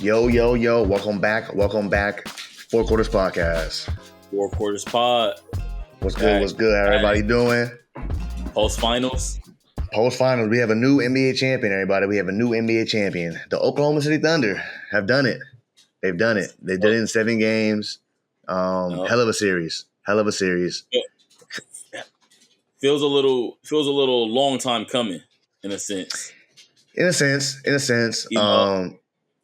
Yo, yo, yo, welcome back. Four Quarters Podcast. Four Quarters Pod. What's good? How everybody doing? Post finals. Post finals, we have a new NBA champion, everybody. We have a new NBA champion. The Oklahoma City Thunder have done it. They've done it. They did it in 7 games. Hell of a series. Feels a little long time coming, in a sense. In a sense.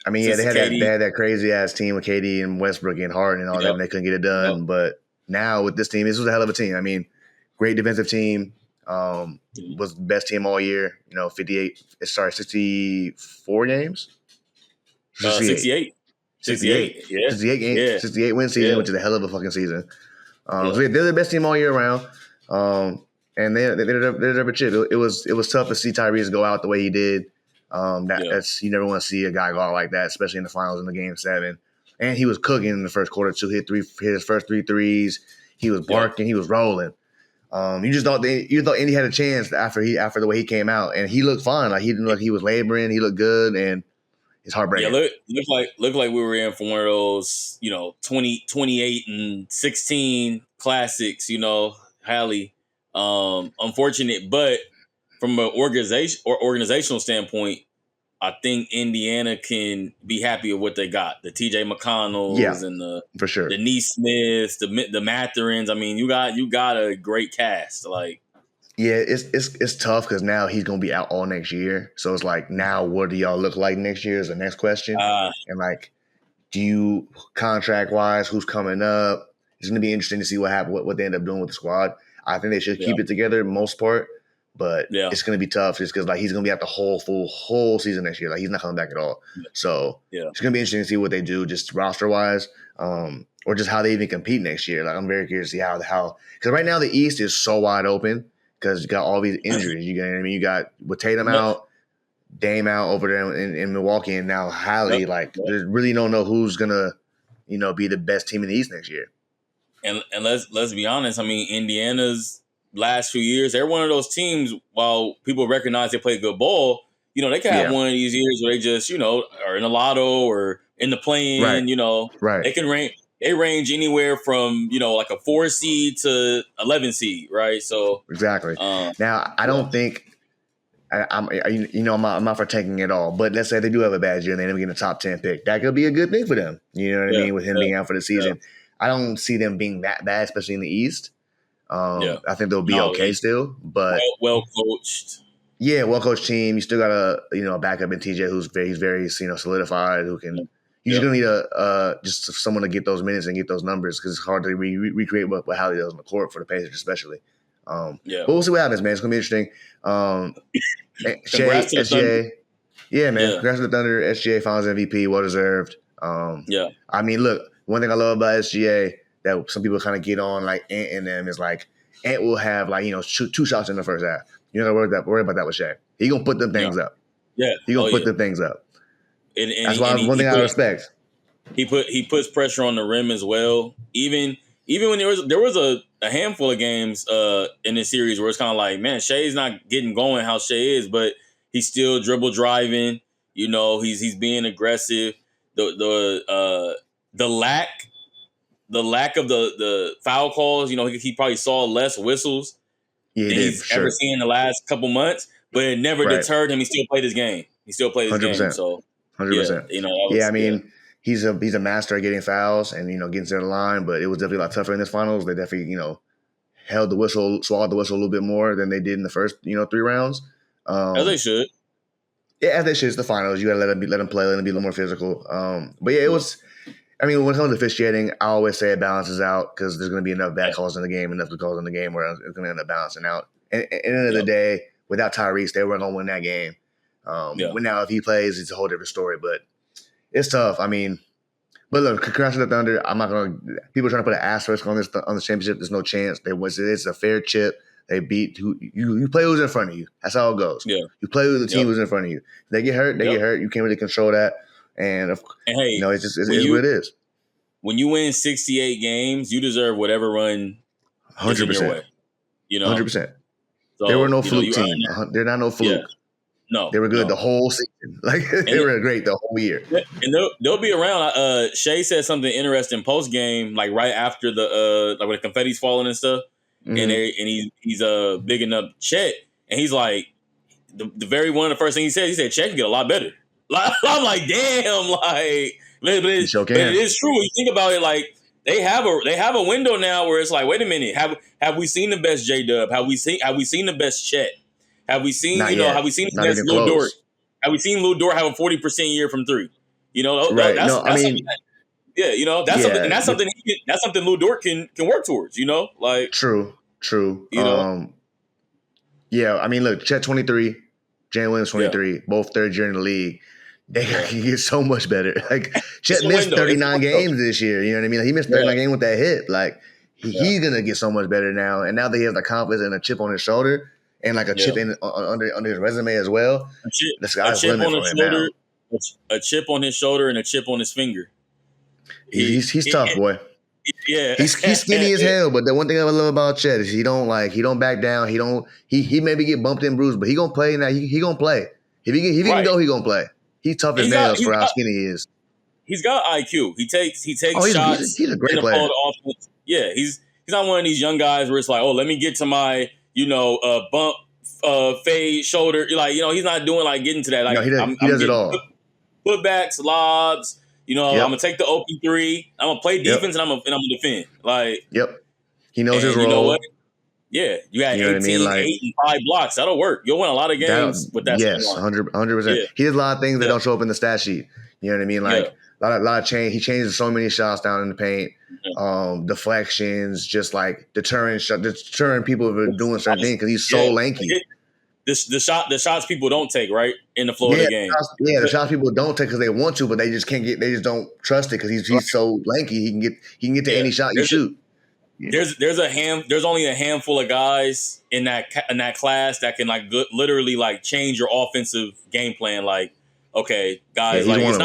I mean, yeah, they had that crazy ass team with KD and Westbrook and Harden and all that, and they couldn't get it done. Yep. But now with this team, this was a hell of a team. I mean, great defensive team. Was the best team all year. 64 games. 68. 68. Yeah. 68 games. Yeah. 68 win season, which is a hell of a fucking season. So they're the best team all year round. And they deserve a chip. It was tough to see Tyrese go out the way he did. That's you never want to see a guy go out like that, especially in the finals in the game 7. And he was cooking in the first quarter too. Hit his first 3 threes. He was barking. He was rolling. You thought Indy had a chance after the way he came out, and he looked fine. Like he didn't look he was laboring. He looked good, and it's heartbreaking. Yeah, looked like we were in for one of those 28 and 16 classics. Hallie. Unfortunate, but from an organizational standpoint, I think Indiana can be happy with what they got. The TJ McConnells and for sure. The Neesmiths, the Matherins. I mean, you got a great cast. Like, yeah, it's tough because now he's gonna be out all next year. So it's like, now what do y'all look like next year is the next question. And like, do you contract wise, who's coming up? It's gonna be interesting to see what they end up doing with the squad. I think they should keep it together most part. But it's going to be tough just because he's going to be out the whole season next year. Like, he's not coming back at all. So it's going to be interesting to see what they do just roster wise, or just how they even compete next year. Like, I'm very curious to see how because right now the East is so wide open because you got all these injuries. You got with Tatum out, Dame out over there in Milwaukee, and now Hallie. They really don't know who's going to be the best team in the East next year. And let's be honest. I mean, Indiana's last few years, they're one of those teams, while people recognize they play good ball, they can have one of these years where they just, are in a lotto or in the play-in, Right. They range anywhere from, like a 4 seed to 11 seed, right? So exactly. Now, I don't think I'm not for taking it all, but let's say they do have a bad year and they end up getting a top 10 pick. That could be a good thing for them. You know what I mean? With him being out for the season. I don't see them being that bad, especially in the East. I think they'll be okay still, but well coached. Yeah, well coached team. You still got a backup in TJ who's very solidified. Who can you're gonna need just someone to get those minutes and get those numbers because it's hard to recreate what Hallie does on the court for the Pacers especially. But we'll see what happens, man. It's gonna be interesting. SGA, man. Congrats to the Thunder. SGA Finals MVP, well deserved. I mean, look, one thing I love about SGA that some people kind of get on like Ant and them is like Ant will have shoot 2 shots in the first half. You don't worry about that with Shai. He gonna put them things up. Yeah, he gonna put them things up. And that's why one thing I respect. He puts pressure on the rim as well. Even when there was a handful of games in this series where it's kind of like, man, Shai's not getting going how Shai is, but he's still dribble driving. He's being aggressive. The lack of the foul calls, he probably saw less whistles than he's ever seen in the last couple months, but it never deterred him. He still played his game. 100%. So 100%. He's a master at getting fouls and getting to the line, but it was definitely a lot tougher in this finals. They definitely swallowed the whistle a little bit more than they did in the first 3 rounds. As they should. Yeah, as they should. It's the finals. You gotta let them play, let them be a little more physical. But yeah, it was. I mean, when it comes to officiating, I always say it balances out because there's going to be enough bad calls in the game, enough good calls in the game where it's going to end up balancing out. And at the end of the day, without Tyrese, they weren't going to win that game. Now, if he plays, it's a whole different story. But it's tough. I mean, but look, congrats to the Thunder. I'm not going to – people are trying to put an asterisk on this championship. There's no chance. It's a fair chip. They beat – you play who's in front of you. That's how it goes. Yeah. You play with the team who's in front of you. They get hurt. They get hurt. You can't really control that. And hey, it's what it is. When you win 68 games, you deserve whatever run 100%. Your way. 100%. So, there were no fluke team. They're not no fluke. No, They were good no. the whole season. Like they were great the whole year. And they'll be around. Shai said something interesting post game, like right after the like when the confetti's falling and stuff, and he's bigging up Chet, and he's like the very one of the first thing he said Chet can get a lot better. Like, I'm like, damn, like, but it is true. You think about it, like they have a window now where it's like, wait a minute, have we seen the best J-Dub? Have we seen the best Chet? Have we seen have we seen the best Lil Dort? Have we seen Lil Dort have a 40% year from three? You know, right? That's no, I mean, you know, that's something, and that's something Lil Dort can work towards. You know, like true. You know, yeah. I mean, look, Chet 23, Jalen Williams 23, both third year in the league. They can get so much better. Like Chet missed 39 games this year. You know what I mean? Like, he missed 39 games with that hit. Like he's gonna get so much better now. And now that he has the confidence and a chip on his shoulder and like a chip under his resume as well. The sky's the limit for him now. A chip on his shoulder and a chip on his finger. He's tough, boy. Yeah, he's skinny as hell. But the one thing I love about Chet is he don't back down. He maybe get bumped and bruised, but he gonna play now. He gonna play. If he can go, he gonna play. He's tough as nails for how skinny he is. He's got IQ. He takes shots. He's a great player. Yeah, he's not one of these young guys where it's like, oh, let me get to my bump, fade, shoulder. Like, he's not doing like getting to that. Like, no, he does it all. Putbacks, lobs. I'm gonna take the open three. I'm gonna play defense and I'm gonna defend. Like, he knows his role. You know what? Yeah, you got 18, 8 and 5 blocks. That'll work. You'll win a lot of games with that. Yes, 100%. He has a lot of things that don't show up in the stat sheet. You know what I mean? Like a lot of change. He changes so many shots down in the paint. Deflections, just like deterring people from doing certain things because he's so lanky. The shots people don't take, right, in the flow of the game. The shots people don't take because they want to, but they just can't get. They just don't trust it because he's so lanky. He can get to any shot you shoot. Yeah. There's only a handful of guys in that class that can literally change your offensive game plan. Like, okay, guys, it's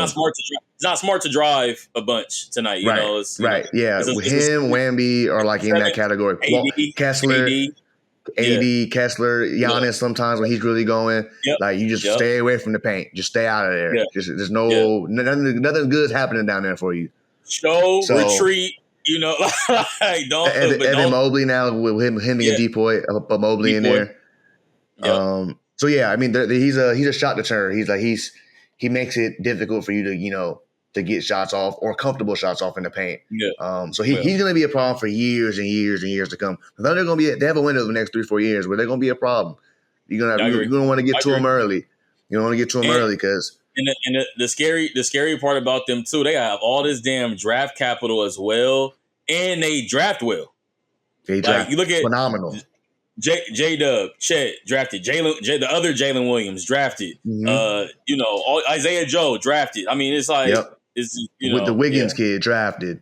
not smart to drive a bunch tonight. You know, with him, Wemby are in that category. Kessler, AD, Kessler, Giannis. Sometimes when he's really going, you just stay away from the paint. Just stay out of there. There's nothing good happening down there for you. Retreat. Don't Evan Mobley now with him and Depoy, Mobley in there. I mean, he's a shot deterrent. He makes it difficult for you to get shots off or comfortable shots off in the paint. So he's going to be a problem for years and years and years to come. They have a window of the next 3-4 years where they're going to be a problem. You're going to want to get to them early. You don't want to get to them early because. And the scary part about them too, they have all this damn draft capital as well, and they draft well. They draft you look at phenomenal. J-Dub, Chet drafted, the other Jalen Williams drafted. Isaiah Joe drafted. I mean, it's like it's with the Wiggins kid drafted.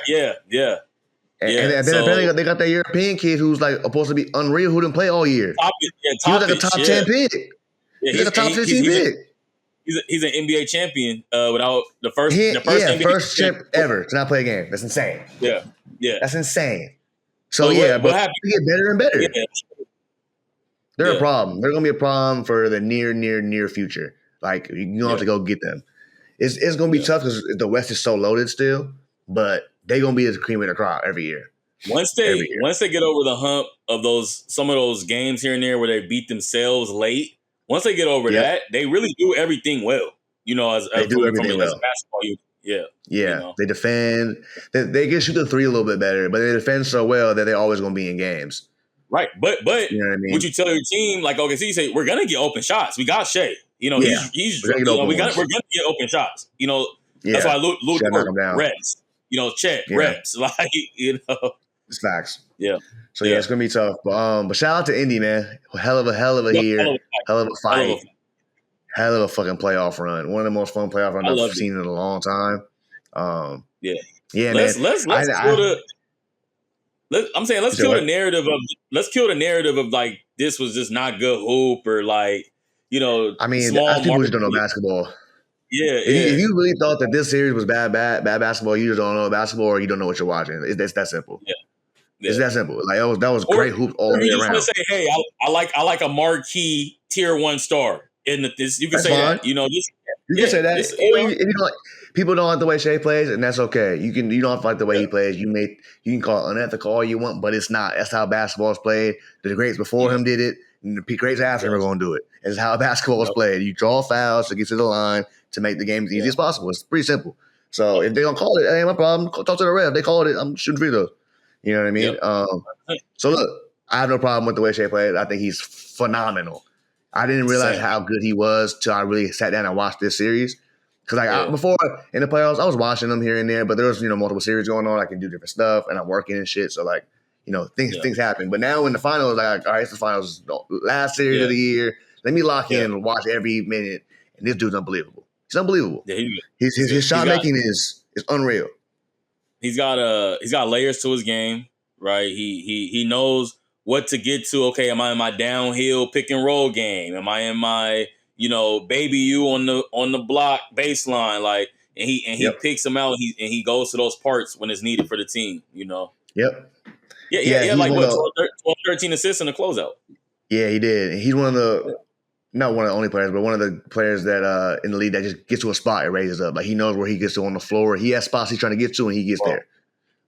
Yeah. And then they got that European kid who's supposed to be unreal, who didn't play all year. He was a top 10 pick. He's a top 15 pick. He's an NBA champion without the first first champ ever to not play a game. That's insane. Yeah. That's insane. So but they get better and better. Yeah. They're a problem. They're going to be a problem for the near future. Like, you don't have to go get them. It's going to be tough because the West is so loaded still, but they're going to be the cream of the crop every year. Once they get over the hump of some of those games here and there where they beat themselves late, once they get over that, they really do everything well. They do everything well. As basketball, They defend. They can shoot the three a little bit better, but they defend so well that they're always going to be in games. Right, but you know what I mean? Would you tell your team so you say we're gonna get open shots? We got Shai. We're gonna get open shots. That's why Luke reps. Chet reps. It's facts. Yeah. So it's gonna be tough. But shout out to Indy, man. Hell of a year. Hell of a fight. Hell of a fucking playoff run. One of the most fun playoff runs I've seen in a long time. Yeah, man. Let's kill the narrative of this was just not good hoop or I mean, people just don't know basketball. Yeah, If you really thought that this series was bad basketball, you just don't know basketball or you don't know what you're watching. It's that simple. Yeah. It's that simple. That was great hoop all the way around. Say, hey, I like a marquee tier 1 star. You can That's say fine. that. You know, this. You can Yeah, say that. this. Or if you don't like, people don't like the way Shai plays, and that's okay. You don't have to like the way he plays. You can call it unethical all you want, but it's not. That's how basketball is played. The greats before him did it, and the greats after him are going to do it. It's how basketball is played. You draw fouls to get to the line to make the game as easy as possible. It's pretty simple. So if they don't call it, it ain't my problem. Talk to the ref. They called it. I'm shooting free throws. You know what I mean? So look, I have no problem with the way Shai plays. I think he's phenomenal. I didn't realize how good he was till I really sat down and watched this series. Because before in the playoffs, I was watching them here and there, but there was multiple series going on. I can do different stuff, and I'm working and shit. So things happen. But now in the finals, all right, it's the finals, last series of the year. Let me lock in and watch every minute. And this dude's unbelievable. He's unbelievable. Yeah, his shot making is unreal. He's got layers to his game, right? He knows what to get to. Okay, am I in my downhill pick and roll game? Am I in my baby you on the block baseline? Like, and he picks them out. And he goes to those parts when it's needed for the team. Yep. Yeah. Like 12, 13 assists in the closeout. Yeah, he did. He's one of the. Not one of the only players, but one of the players that in the league that just gets to a spot and raises up. Like he knows where he gets to on the floor. He has spots he's trying to get to, and he gets there,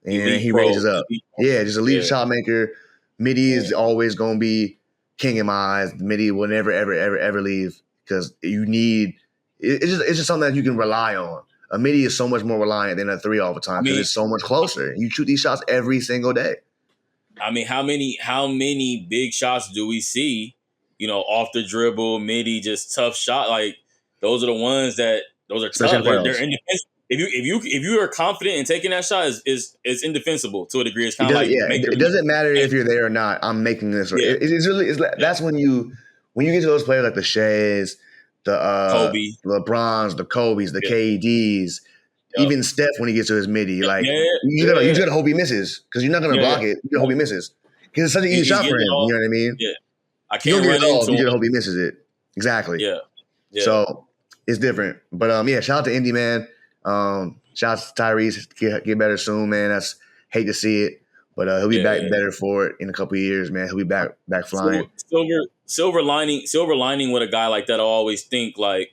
and he raises up. Yeah, just a lead shot maker. Midi is always going to be king in my eyes. Midi will never, ever leave because you need. It's just something that you can rely on. A midi is so much more reliant than a three all the time because it's so much closer. You shoot these shots every single day. I mean, how many big shots do we see? Off the dribble, midi, just tough shot. Like those are the ones that those are tough. They're indefensible. If you are confident in taking that shot, is indefensible to a degree. It's kind of like it doesn't matter if you're there or not. I'm making this. Yeah. That's when you get to those players like the Shays, the Kobe, LeBrons, the Kobe's, the KDs, even Steph when he gets to his midi. Like you gotta hope he misses because you're not gonna block it. You gotta hope he misses because it's such an easy shot for him. You know what I mean? Yeah. I can't run into him. You gotta hope he misses it. Exactly. Yeah. So it's different. But shout out to Indy, man. Shout out to Tyrese. Get better soon, man. Hate to see it. But he'll be back better for it in a couple of years, man. He'll be back flying. Silver lining with a guy like that, I always think like,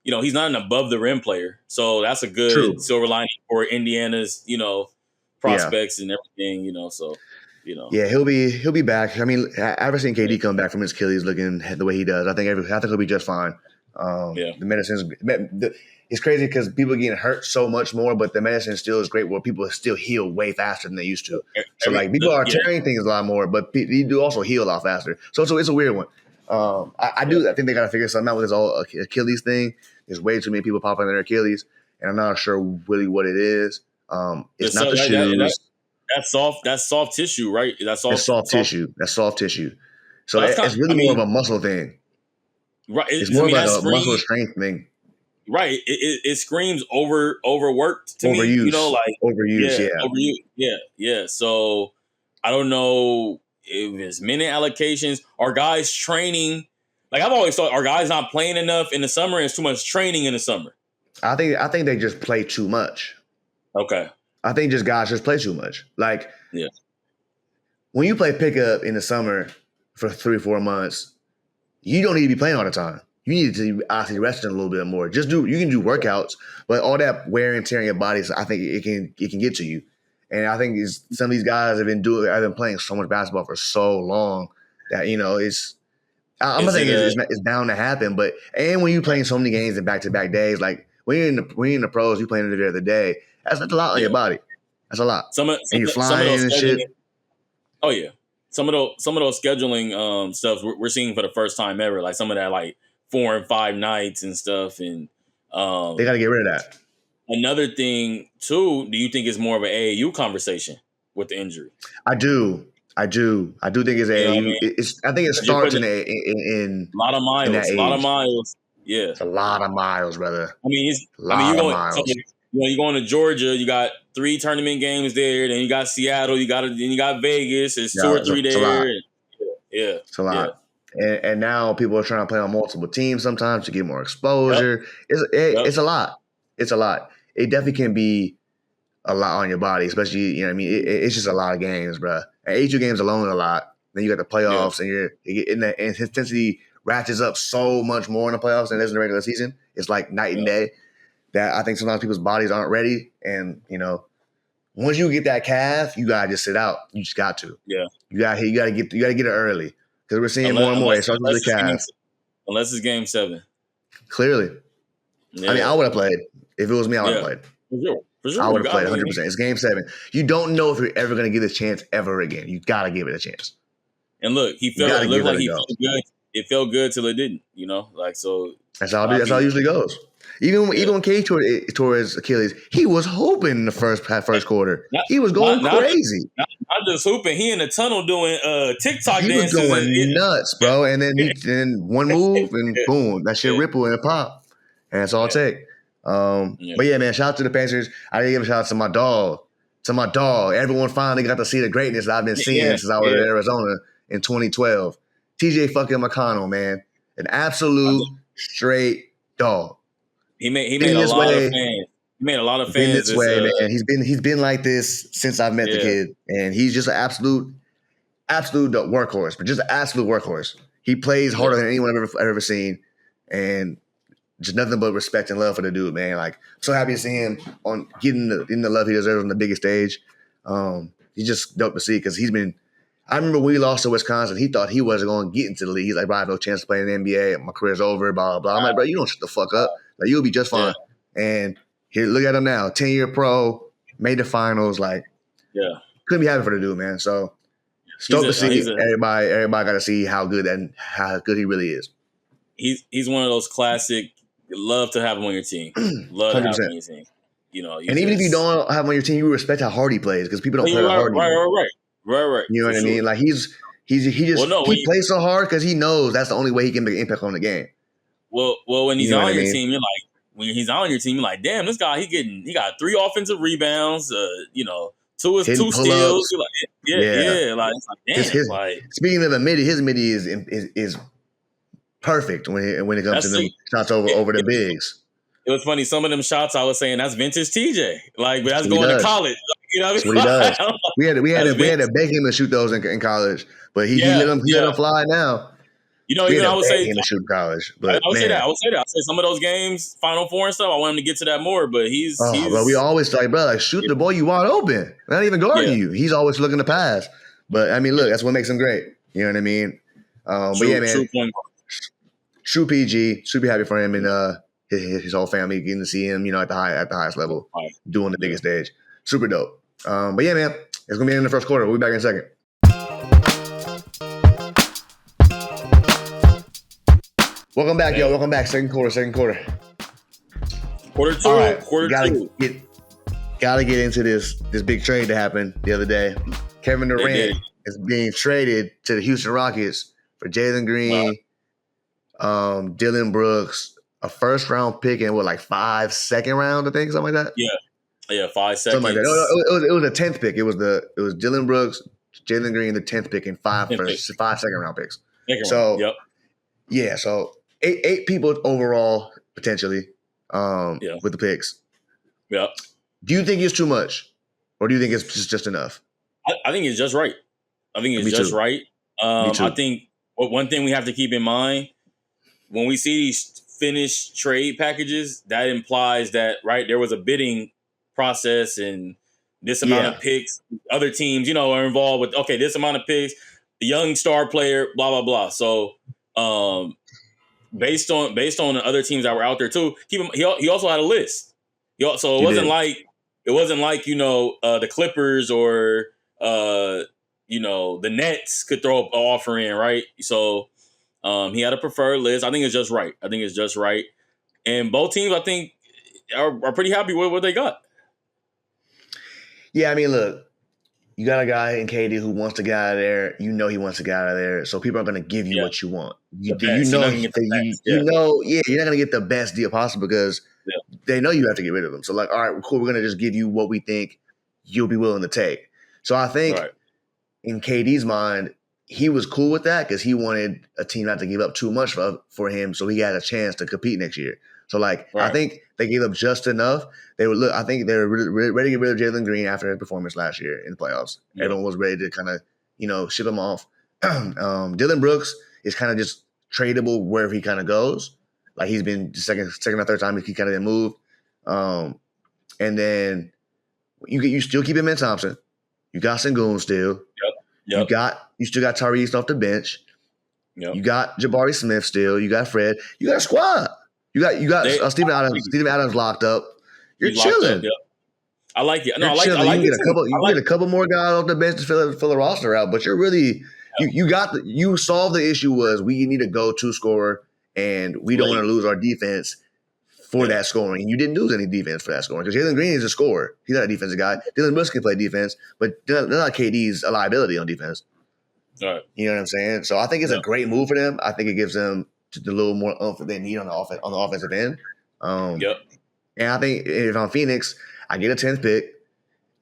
he's not an above the rim player. So that's a good silver lining for Indiana's, prospects and everything, so. Yeah, he'll be back. I mean, I've seen KD come back from his Achilles looking the way he does. I think he'll be just fine. The medicine's it's crazy because people are getting hurt so much more, but the medicine still is great where people still heal way faster than they used to. So like people are tearing things a lot more, but you do also heal a lot faster. So it's a weird one. I think they got to figure something out with this whole Achilles thing. There's way too many people popping their Achilles, and I'm not sure really what it is. It's not the shoes. That's soft tissue, right? That's soft tissue. That's soft tissue. So it's really more of a muscle thing. Right. It's more like a muscle strength thing. Right. It screams overworked to overuse. Me. Overuse. Yeah. So I don't know if it's minute allocations. Are guys training? Like I've always thought, are guys not playing enough in the summer? And it's too much training in the summer. I think they just play too much. Okay. I think guys just play too much. Like, when you play pickup in the summer for 3-4 months, you don't need to be playing all the time. You need to be obviously resting a little bit more. You can do workouts, but all that wear and tear on your body, I think it can get to you. And I think some of these guys have been playing so much basketball for so long that I'm not saying it's bound to happen, but when you're playing so many games in back-to-back days, like when you're in the pros, you're playing every other day. That's a lot on your body. That's a lot. And you're flying and shit. Oh yeah, some of those scheduling stuff we're seeing for the first time ever. Like some of that, like 4 and 5 nights and stuff, and they got to get rid of that. Another thing too, do you think it's more of an AAU conversation with the injury? I do think it's AAU. I think it starts in a lot of miles. Yeah, it's a lot of miles, brother. You're going to Georgia. You got 3 tournament games there. Then you got Seattle. Then you got Vegas. It's 2 or 3 there. It's a lot. And now people are trying to play on multiple teams sometimes to get more exposure. It's a lot. It's a lot. It definitely can be a lot on your body, especially it's just a lot of games, bro. And 82 games alone is a lot. Then you got the playoffs, and you're getting that intensity ratchets up so much more in the playoffs than it is in the regular season. It's like night and day. That I think sometimes people's bodies aren't ready, and once you get that calf, you gotta just sit out. You just got to. Yeah. You gotta get it early because we're seeing more and more. It starts with the calf. Unless it's game 7. Clearly. Yeah. I mean, I would have played. If it was me, I would have played. For sure. I would have played 100%. It's game 7. You don't know if you're ever going to get a chance ever again. You got to give it a chance. And look, he felt it looked like he felt good. It felt good till it didn't, so. That's how it usually goes. Even when K tore his Achilles, he was hooping in the first quarter. He was going crazy. Not just hooping. He in the tunnel doing TikTok dances. He was going nuts, bro. And then one move and boom, that shit ripple and pop. And that's all it take. But yeah, man, shout out to the Pacers. I gotta give a shout out to my dog. Everyone finally got to see the greatness that I've been seeing since I was in Arizona in 2012. TJ fucking McConnell, man. An absolute straight dog. He made a lot of fans. He made a lot of fans this way, man. He's been like this since I've met the kid, and he's just an absolute workhorse. But just an absolute workhorse. He plays harder than anyone I've ever seen, and just nothing but respect and love for the dude, man. Like, I'm so happy to see him on getting the love he deserves on the biggest stage. He's just dope to see because he's been. I remember when we lost to Wisconsin, he thought he wasn't going to get into the league. He's like, bro, I have no chance to play in the NBA. My career's over, blah, blah, blah. I'm like, bro, you don't shut the fuck up. Like, you'll be just fine. Yeah. And here, look at him now. 10-year pro, made the finals. Like, couldn't be happy for the dude, man. So, stoked to see everybody got to see how good he really is. He's one of those classic, love to have him on your team. Love 100%. To have him on your team. Even if you don't have him on your team, you respect how hard he plays because people don't play that hard anymore. Right. You know what I mean? Like he plays so hard because he knows that's the only way he can make an impact on the game. Well, when he's on your team, you're like, damn, this guy, he got 3 offensive rebounds, 2 steals. You're like, like, damn. Speaking of the midi, his midi is perfect when it comes to them shots over the bigs. It was funny. Some of them shots I was saying that's vintage TJ. Like, but that's going to college. You know what I mean? That's what he does. We had to beg him to shoot those in college, but he let them fly now. Even I would say him to shoot college. But I would say that. I would say some of those games, Final Four and stuff. I want him to get to that more, but he's. But we always like, bro, like shoot the ball, you wide open. Not even guarding you. He's always looking to pass. But I mean, look, that's what makes him great. You know what I mean? But yeah, man. True PG. Super happy for him and his whole family getting to see him, at the highest level, doing the biggest stage. Super dope. But yeah, man, it's gonna be in the first quarter. We'll be back in a second. Welcome back, yo. Welcome back. Second quarter. Quarter 2. All right. Quarter 2. Gotta get into this big trade that happened the other day. Kevin Durant is being traded to the Houston Rockets for Jalen Green, Dylan Brooks, a first round pick and 5 second round, I think, something like that. Yeah, 5 seconds. Something like that. It was a 10th pick. It was Dylan Brooks, Jalen Green, the 10th pick, and 5 second round picks. So 8 people overall potentially with the picks. Yep. Do you think it's too much, or do you think it's just enough? I think it's just right. Right. I think one thing we have to keep in mind when we see these finished trade packages, that implies that there was a bidding process and this amount of picks. Other teams, are involved with this amount of picks, the young star player, blah blah blah. So, based on the other teams that were out there too, he also had a list. It wasn't like the Clippers or the Nets could throw up an offer in, right? So. He had a preferred list. I think it's just right. And both teams, I think, are pretty happy with what they got. Yeah, I mean, look, you got a guy in KD who wants to get out of there. You know he wants to get out of there. So people are going to give you what you want. You're not going to get the best deal possible because they know you have to get rid of them. So like, all right, cool. We're going to just give you what we think you'll be willing to take. So I think in KD's mind, he was cool with that because he wanted a team not to give up too much for him, so he had a chance to compete next year. So, I think they gave up just enough. I think they were ready to get rid of Jalen Green after his performance last year in the playoffs. Yeah. Everyone was ready to kind of, ship him off. Dylan Brooks is kind of just tradable wherever he kind of goes. Like he's been second or third time he kind of didn't move. And then you still keep Amen Thompson. You got Sengun still. Yep. You still got Tyrese off the bench. Yep. You got Jabari Smith still. You got Fred. You got a squad. You got Steven Adams. Steven Adams locked up. You're chilling. Up, yep. I like it. No, I like it. You get a couple more guys off the bench to fill the roster out, but you're really you solved the issue was we need a go-to scorer and we don't want to lose our defense for that scoring. And you didn't lose any defense for that scoring because Jalen Green is a scorer. He's not a defensive guy. Dylan Brooks can play defense, but they're not KD's a liability on defense. All right. You know what I'm saying? So I think it's a great move for them. I think it gives them just a little more oomph they need on the offensive end. And I think if I'm Phoenix, I get a 10th pick.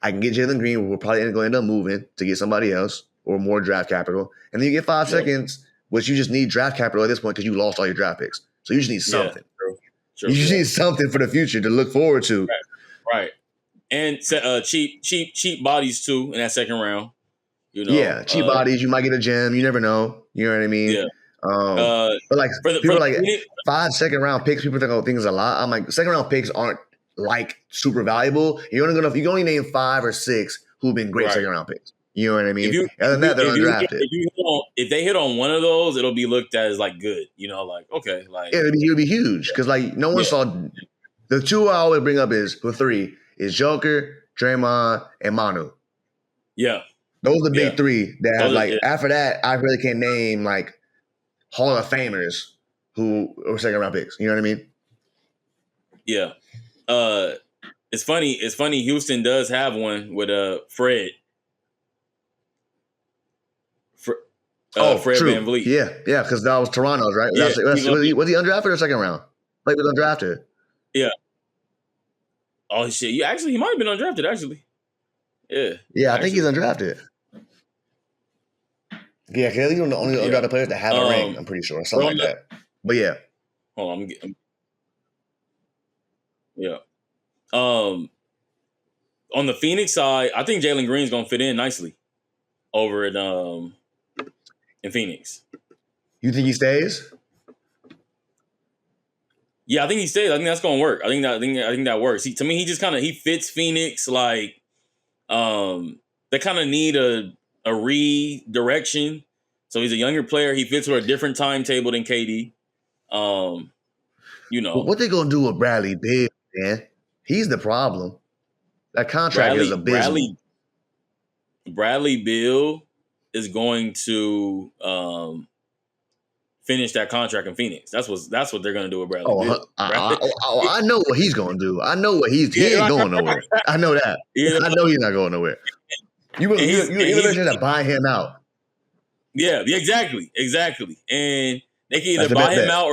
I can get Jalen Green. We're probably going to end up moving to get somebody else or more draft capital. And then you get 5 seconds, which you just need draft capital at this point because you lost all your draft picks. So you just need something. True. You just need something for the future to look forward to. Right. And cheap bodies too in that second round. You know, yeah, cheap bodies. You might get a gem. You never know. You know what I mean? Yeah. But like people are like 5 second round picks. People think things a lot. I'm like second round picks aren't like super valuable. You can only name 5 or 6 who've been great second round picks. You know what I mean? Other than that, they're undrafted. If they hit on one of those, it'll be looked at as like good. You know, like okay, like it'll be huge because like no one saw the 2 I always bring up is the 3 is Joker, Draymond, and Manu. Yeah. Those are the big 3 that after that, I really can't name like Hall of Famers who are second round picks. You know what I mean? Yeah. It's funny. Houston does have one with Fred. Fred true. VanVleet. Yeah, because that was Toronto's, right? Yeah, was he undrafted or second round? Like, was undrafted. Yeah. Oh shit! He might have been undrafted. Actually, yeah. I think he's undrafted. Yeah, because he's the only undrafted players that have a ring. I'm pretty sure, something like that. But yeah. Hold on, yeah. On the Phoenix side, I think Jalen Green's gonna fit in nicely over at in Phoenix. You think he stays? Yeah, I think he stays. I think that's gonna work. I think that works. To me, he fits Phoenix. Like, they kind of need a redirection. So he's a younger player. He fits with a different timetable than KD. You know what they gonna do with Bradley Beal, man? He's the problem. That contract is abysmal. Bradley Beal is going to finish that contract in Phoenix. That's what they're going to do with Bradley Beal. I know what he's going to do. I know what he ain't going nowhere. I know that. I know he's not going nowhere. You eventually to buy him out. Yeah, exactly. And they can either buy him out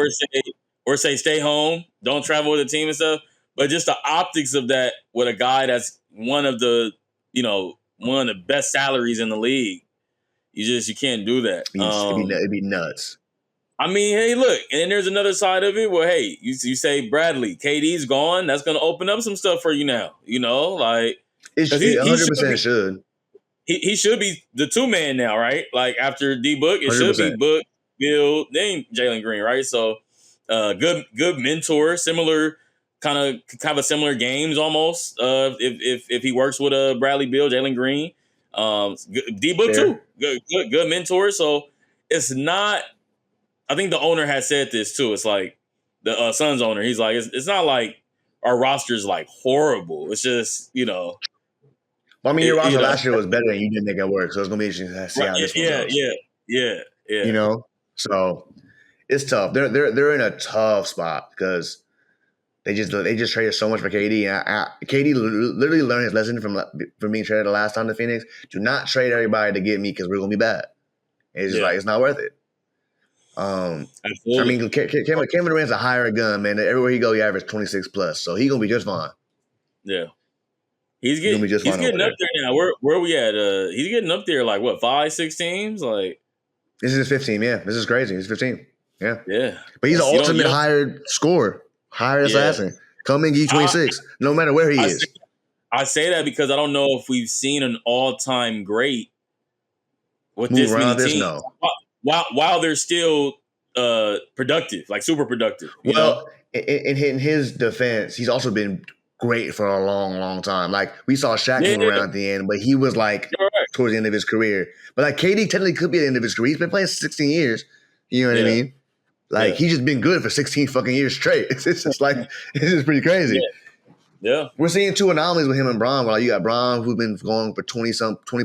or say stay home, don't travel with the team and stuff. But just the optics of that with a guy that's one of the best salaries in the league, you can't do that. It'd be nuts. I mean, hey, look, and then there's another side of it where, hey, you say Bradley, KD's gone. That's going to open up some stuff for you now. You know, like it 100% should. He should be the 2-man now, right? Like after D Book, it 100%. Should be Book, Bill, then Jalen Green, right? So, good mentor, similar. Kind of a similar games almost. If he works with Bradley Beal, Jalen Green, D Book too, good mentor. So it's not. I think the owner has said this too. It's like the Suns owner. He's like, it's not like our roster's like horrible. It's just Well, I mean, your roster last year was better and you didn't make it work. So it's gonna be interesting to see how this one goes. Yeah. You know, so it's tough. They're in a tough spot because. They just traded so much for KD, and KD literally learned his lesson from being traded the last time to Phoenix. Do not trade everybody to get me because we're gonna be bad. And it's just like it's not worth it. I mean, Kevin Durant's a hired gun, man. Everywhere he go, he averages 26 plus, so he's gonna be just fine. Yeah, he's getting up there now. Where are we at? He's getting up there like what 5-6 teams? Like this is his 15. Yeah, this is crazy. He's 15. Yeah. But he's an ultimate hired scorer. Hired assassin. Come in, give you 26, no matter where he is. I say that because I don't know if we've seen an all-time great with this many teams. No. While they're still productive, like super productive. You know? Well, in his defense, he's also been great for a long, long time. Like we saw Shaq move Yeah, around at the end, but he was like you're right. towards the end of his career. But like KD technically could be at the end of his career. He's been playing 16 years. You know what I Yeah, mean? Like yeah, he's just been good for 16 fucking years straight. It's just like it's just pretty crazy. yeah. We're seeing two anomalies with him and Bron. Where like you got Bron who's been going for 20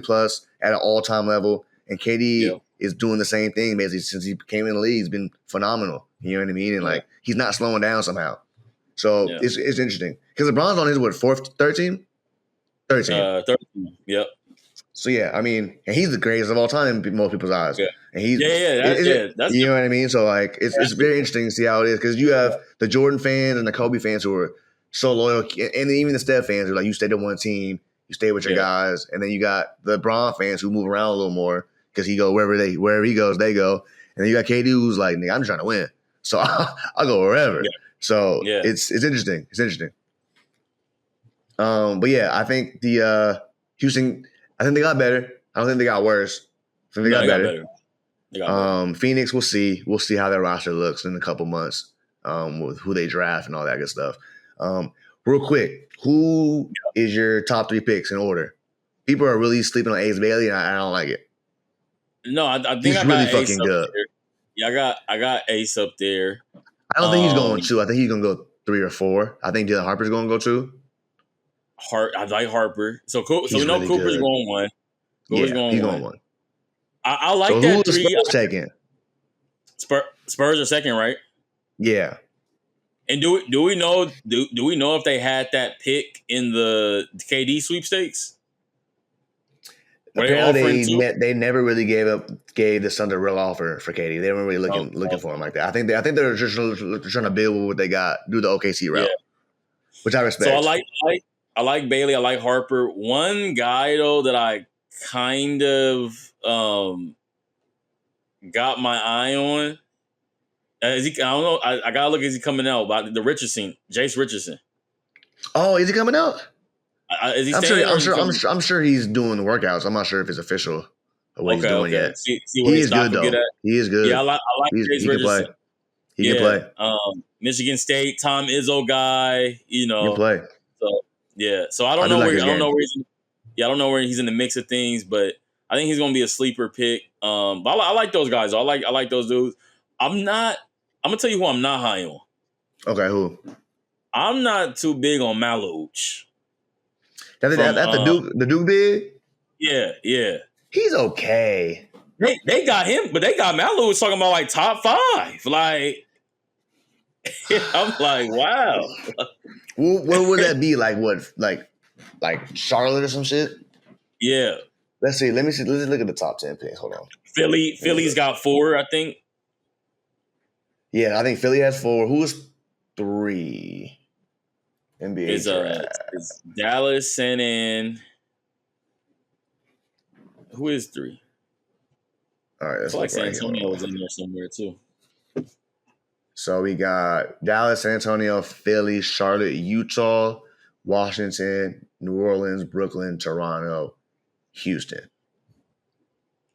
plus at an all time level, and KD Yeah. is doing the same thing basically since he came in the league. He's been phenomenal. You know what I mean? And Yeah. like he's not slowing down somehow. So Yeah. it's interesting because LeBron's on his what 13. 13. Yep. So yeah, I mean, and he's the greatest of all time in most people's eyes. Yeah. And he's That's you know what I mean. So like it's very interesting to see how it is because you have the Jordan fans and the Kobe fans who are so loyal, and even the Steph fans who are like you stay to one team, you stay with your guys, and then you got the Bron fans who move around a little more because he go wherever he goes, they go, and then you got KD who's like, nigga, I'm just trying to win, so I'll go wherever. Yeah. So Yeah. it's interesting. It's interesting. But yeah, I think the Houston, I think they got better. I don't think they got worse. I think they got better. They got better. Phoenix, we'll see. We'll see how their roster looks in a couple months with who they draft and all that good stuff. Real quick, who is your top 3 picks in order? People are really sleeping on Ace Bailey, and I don't like it. No, I think he's I really got fucking Ace good. Yeah, I got Ace up there. I don't think he's going 2. I think he's going to go 3 or 4. I think Dylan Harper's going to go 2. I like Harper. So we know really Cooper's good. going 1. He's going 1. I like so that who 3. Spurs taking? Spurs are second, right? Yeah. And do we know if they had that pick in the KD sweepstakes? Apparently, they never really gave the Suns a real offer for KD. They weren't really looking for him like that. I think they're just trying to build what they got, do the OKC route, which I respect. So I like Bailey. I like Harper. One guy though that I kind of got my eye on. I don't know. I gotta look. Is he coming out? But the Richardson, Jace Richardson. Oh, is he coming out? Is he I'm sure he's doing the workouts. I'm not sure if it's official or what he's doing yet. See he is good though. He is good. Yeah, I like Jace Richardson. Can play. He can play. Michigan State, Tom Izzo guy. You know, he can play. So yeah. So I don't know where he's in the mix of things, but I think he's gonna be a sleeper pick. But I like those guys. I like those dudes. I'm gonna tell you who I'm not high on. Okay, who? I'm not too big on Malouch. That's the Duke big? Yeah. He's okay. They got him, but they got Malouch talking about like top 5. Like I'm like, wow. What would that be? Like what? Like Charlotte or some shit? Yeah. Let's see. Let's look at the top 10 picks. Hold on. Philly's got 4, I think. Yeah, I think Philly has 4. Who's 3? NBA is Dallas and then who is 3? All right, I feel like San Antonio was in there somewhere too. So we got Dallas, San Antonio, Philly, Charlotte, Utah, Washington, New Orleans, Brooklyn, Toronto, Houston.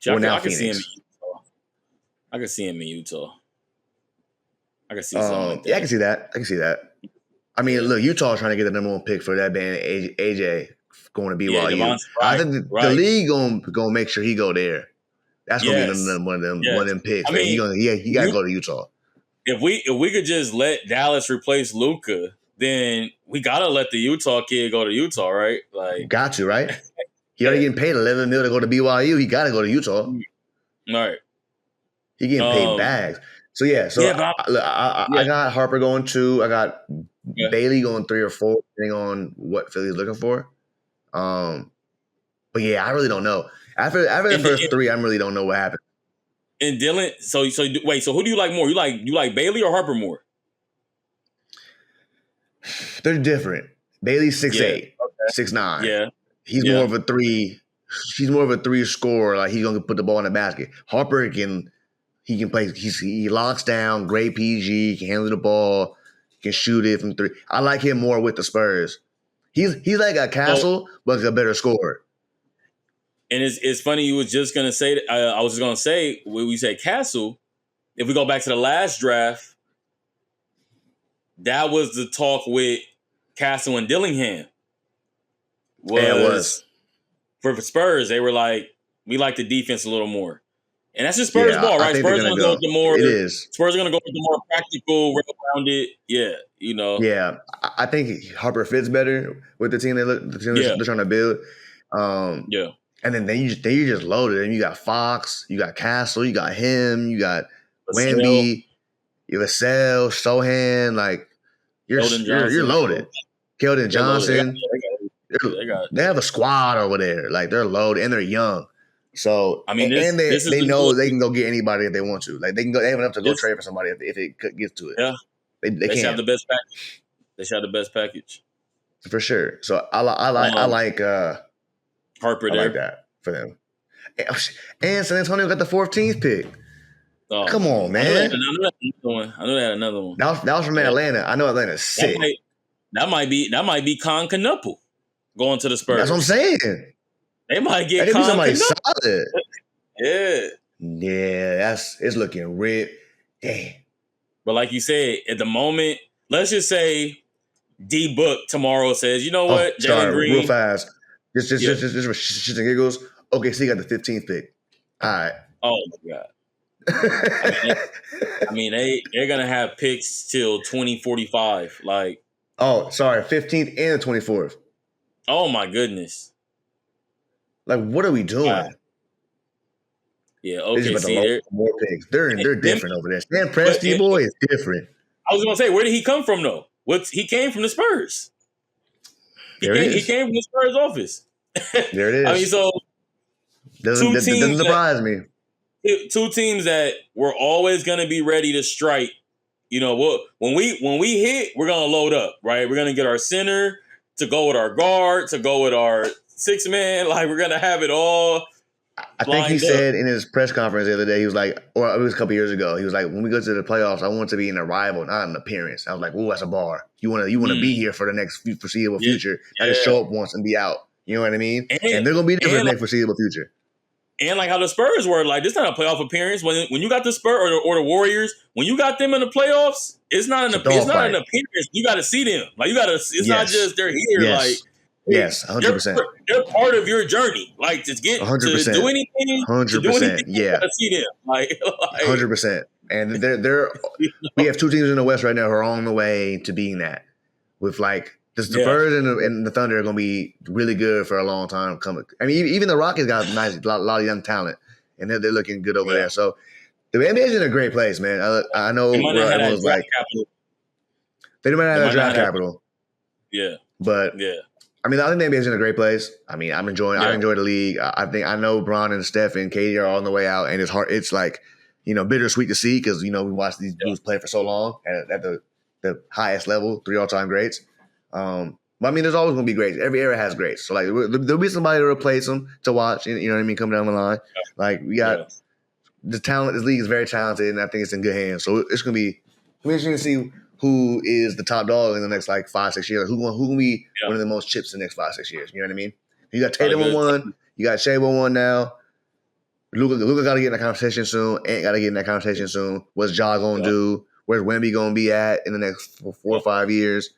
I can see him in Utah. I can see him in Utah. I can see something like that. Yeah, I can see that. I mean, look, Utah's trying to get the number 1 pick for that band, AJ, going to BYU. Yeah, I think the league gonna make sure he go there. That's gonna be one of them picks. I mean, he got to go to Utah. If we could just let Dallas replace Luka, then we gotta let the Utah kid go to Utah, right? Like, got to, right? He already getting paid $11 million to go to BYU. He got to go to Utah. All right. He getting paid bags. So yeah. I got Harper going 2. I got Bailey going 3 or 4, depending on what Philly's looking for. But yeah, I really don't know. After the first 3, I really don't know what happened. And Dylan, so who do you like more? You like Bailey or Harper more? They're different. Bailey's 6'8", 6'9". Yeah, he's more of a 3. He's more of a 3 scorer. Like he's gonna put the ball in the basket. Harper can play. He locks down. Great PG. Can handle the ball. Can shoot it from 3. I like him more with the Spurs. He's like a Castle, but a better scorer. And it's funny you was just gonna say. I was just gonna say when we say Castle, if we go back to the last draft, that was the talk with Castle and Dillingham. Yeah, it was. For Spurs, they were like, we like the defense a little more. And that's just Spurs Yeah, ball, I right? think they're Spurs gonna going to go go. with the more. It is. Spurs are going to go with the more practical, well-rounded. Yeah, you know. Yeah, I think Harper fits better with the team they're trying to build. Yeah. And then you just loaded. And you got Fox, you got Castle, you got him, you got Wemby, you have Vassell, Sohan. Like you're loaded. Keldon Johnson. They have a squad over there. Like they're loaded and they're young. So I mean, they know they can go get anybody if they want to. Like they have enough to go trade for somebody if it gets to it. Yeah, they should have the best package. They should have the best package for sure. So I like Harper. I like that for them. And San Antonio got the 14th pick. Oh, come on, man! I knew they had another one. That was from Atlanta. I know Atlanta's sick. That might be Con Knuppel going to the Spurs. That's what I'm saying. They might get Con somebody Knuppel. Solid. Yeah, it's looking red. Damn. But like you said, at the moment, let's just say D Book tomorrow says, you know what, Jalen Green, real fast, just for shits and giggles. Okay, so you got the 15th pick. All right. Oh my god. I mean, they're gonna have picks till 2045. Like, oh, sorry, 15th and the 24th. Oh my goodness! Like, what are we doing? Wow. Yeah, okay. See, more picks. They're different over there. Stan Presti boy is different. I was gonna say, where did he come from though? He came from the Spurs. He came from the Spurs office. There it is. I mean, so doesn't surprise me. Two teams that were always going to be ready to strike. You know, when we hit, we're going to load up, right? We're going to get our center to go with our guard, to go with our 6-man. Like, we're going to have it all. I think he said in his press conference the other day, he was like, or it was a couple years ago, he was like, when we go to the playoffs, I want to be an arrival, not an appearance. I was like, oh, that's a bar. You want to be here for the next foreseeable future. Not just show up once and be out. You know what I mean? And they're going to be there for the next foreseeable future. And like how the Spurs were, like, this is not a playoff appearance. When you got the Spurs or the Warriors, when you got them in the playoffs, it's not an appearance. You got to see them. Like, you got to. It's not just they're here. Yes. Like, yes, 100%. They're part of your journey. Like, to get 100%. To do anything, 100%. Yeah, you got to see them. Like 100%. And they're we have two teams in the West right now who are on the way to being that. With like. The Spurs and the Thunder are going to be really good for a long time coming. I mean, even the Rockets got a lot of young talent, and they're looking good over there. So the NBA is in a great place, man. I know everyone's like they might not have draft capital. Yeah, but I mean, I think the NBA is in a great place. I mean, I enjoy the league. I know Bron and Steph and KD are on the way out, and it's hard. It's like bittersweet to see because we watched these dudes play for so long at the highest level, 3 all-time greats. But I mean, there's always going to be greats. Every era has greats. So, like, there'll be somebody to replace them to watch. You know what I mean? Come down the line. Like, we got the talent. This league is very talented, and I think it's in good hands. So, it's going to be interesting to see who is the top dog in the next, 5-6 years. Who going to be one of the most chips in the next 5-6 years? You know what I mean? You got Tatum with one. You got Shai with one now. Luka got to get in that conversation soon. Ant got to get in that conversation soon. What's Ja going to do? Where's Wemby going to be at in the next 4 or 5 years?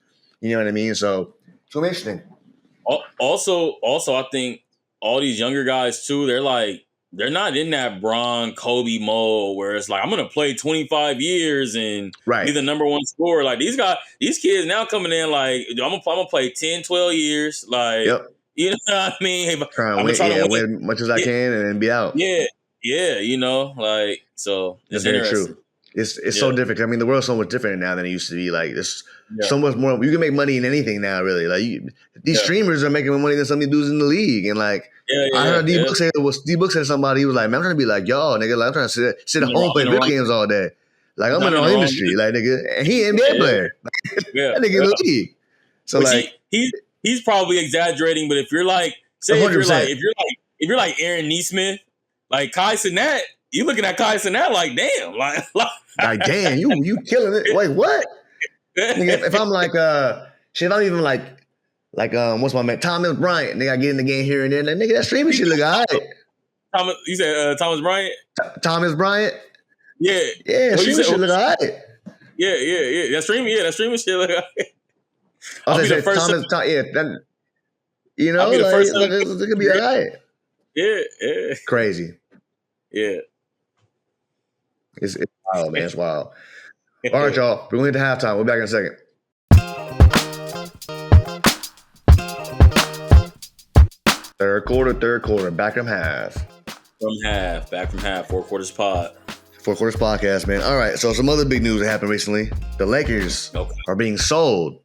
You know what I mean? So it's going to be interesting. Also, I think all these younger guys, too, they're not in that Bron, Kobe mode where it's like, I'm going to play 25 years and be the number one scorer. Like, these kids now coming in like, I'm going to play 10, 12 years. Like, you know what I mean? Trying to win as much as I can and then be out. Yeah, so it's very true. It's so different. I mean, the world's so much different now than it used to be. Like, it's so much more. You can make money in anything now, really. Like, these streamers are making more money than some of these dudes in the league. And, like, I heard D-Book say to somebody, he was like, man, I'm trying to be like, y'all, nigga. Like, I'm trying to sit at home and play video games all day. Like, I'm in the industry. Like, nigga. And he an NBA player. That nigga in the league. So, like. He's probably exaggerating, but if you're like, say, 100%. if you're like Aaron Neesmith, like Kai Cenat, you looking at Kai Cenat like, damn. Like, damn, you killing it. Wait, what? If I'm like, shit, if I'm even like, what's my man? Thomas Bryant. Nigga, I get in the game here and there. Like, nigga, that streaming shit look all right. You said Thomas Bryant? Thomas Bryant? Yeah. Yeah, What you streaming said? shit look alright. Yeah. That streaming shit. I I'll was be the gonna say first. Thomas, yeah, that, you I'll know, be the like first. look, it could be alright. Yeah. Crazy. Yeah. It's wild, man. It's wild. All right, y'all. We're going to halftime. We'll be back in a second. Third quarter. Back from half. Back from half. 4 quarters pod. 4 quarters podcast, man. All right. So some other big news that happened recently. The Lakers are being sold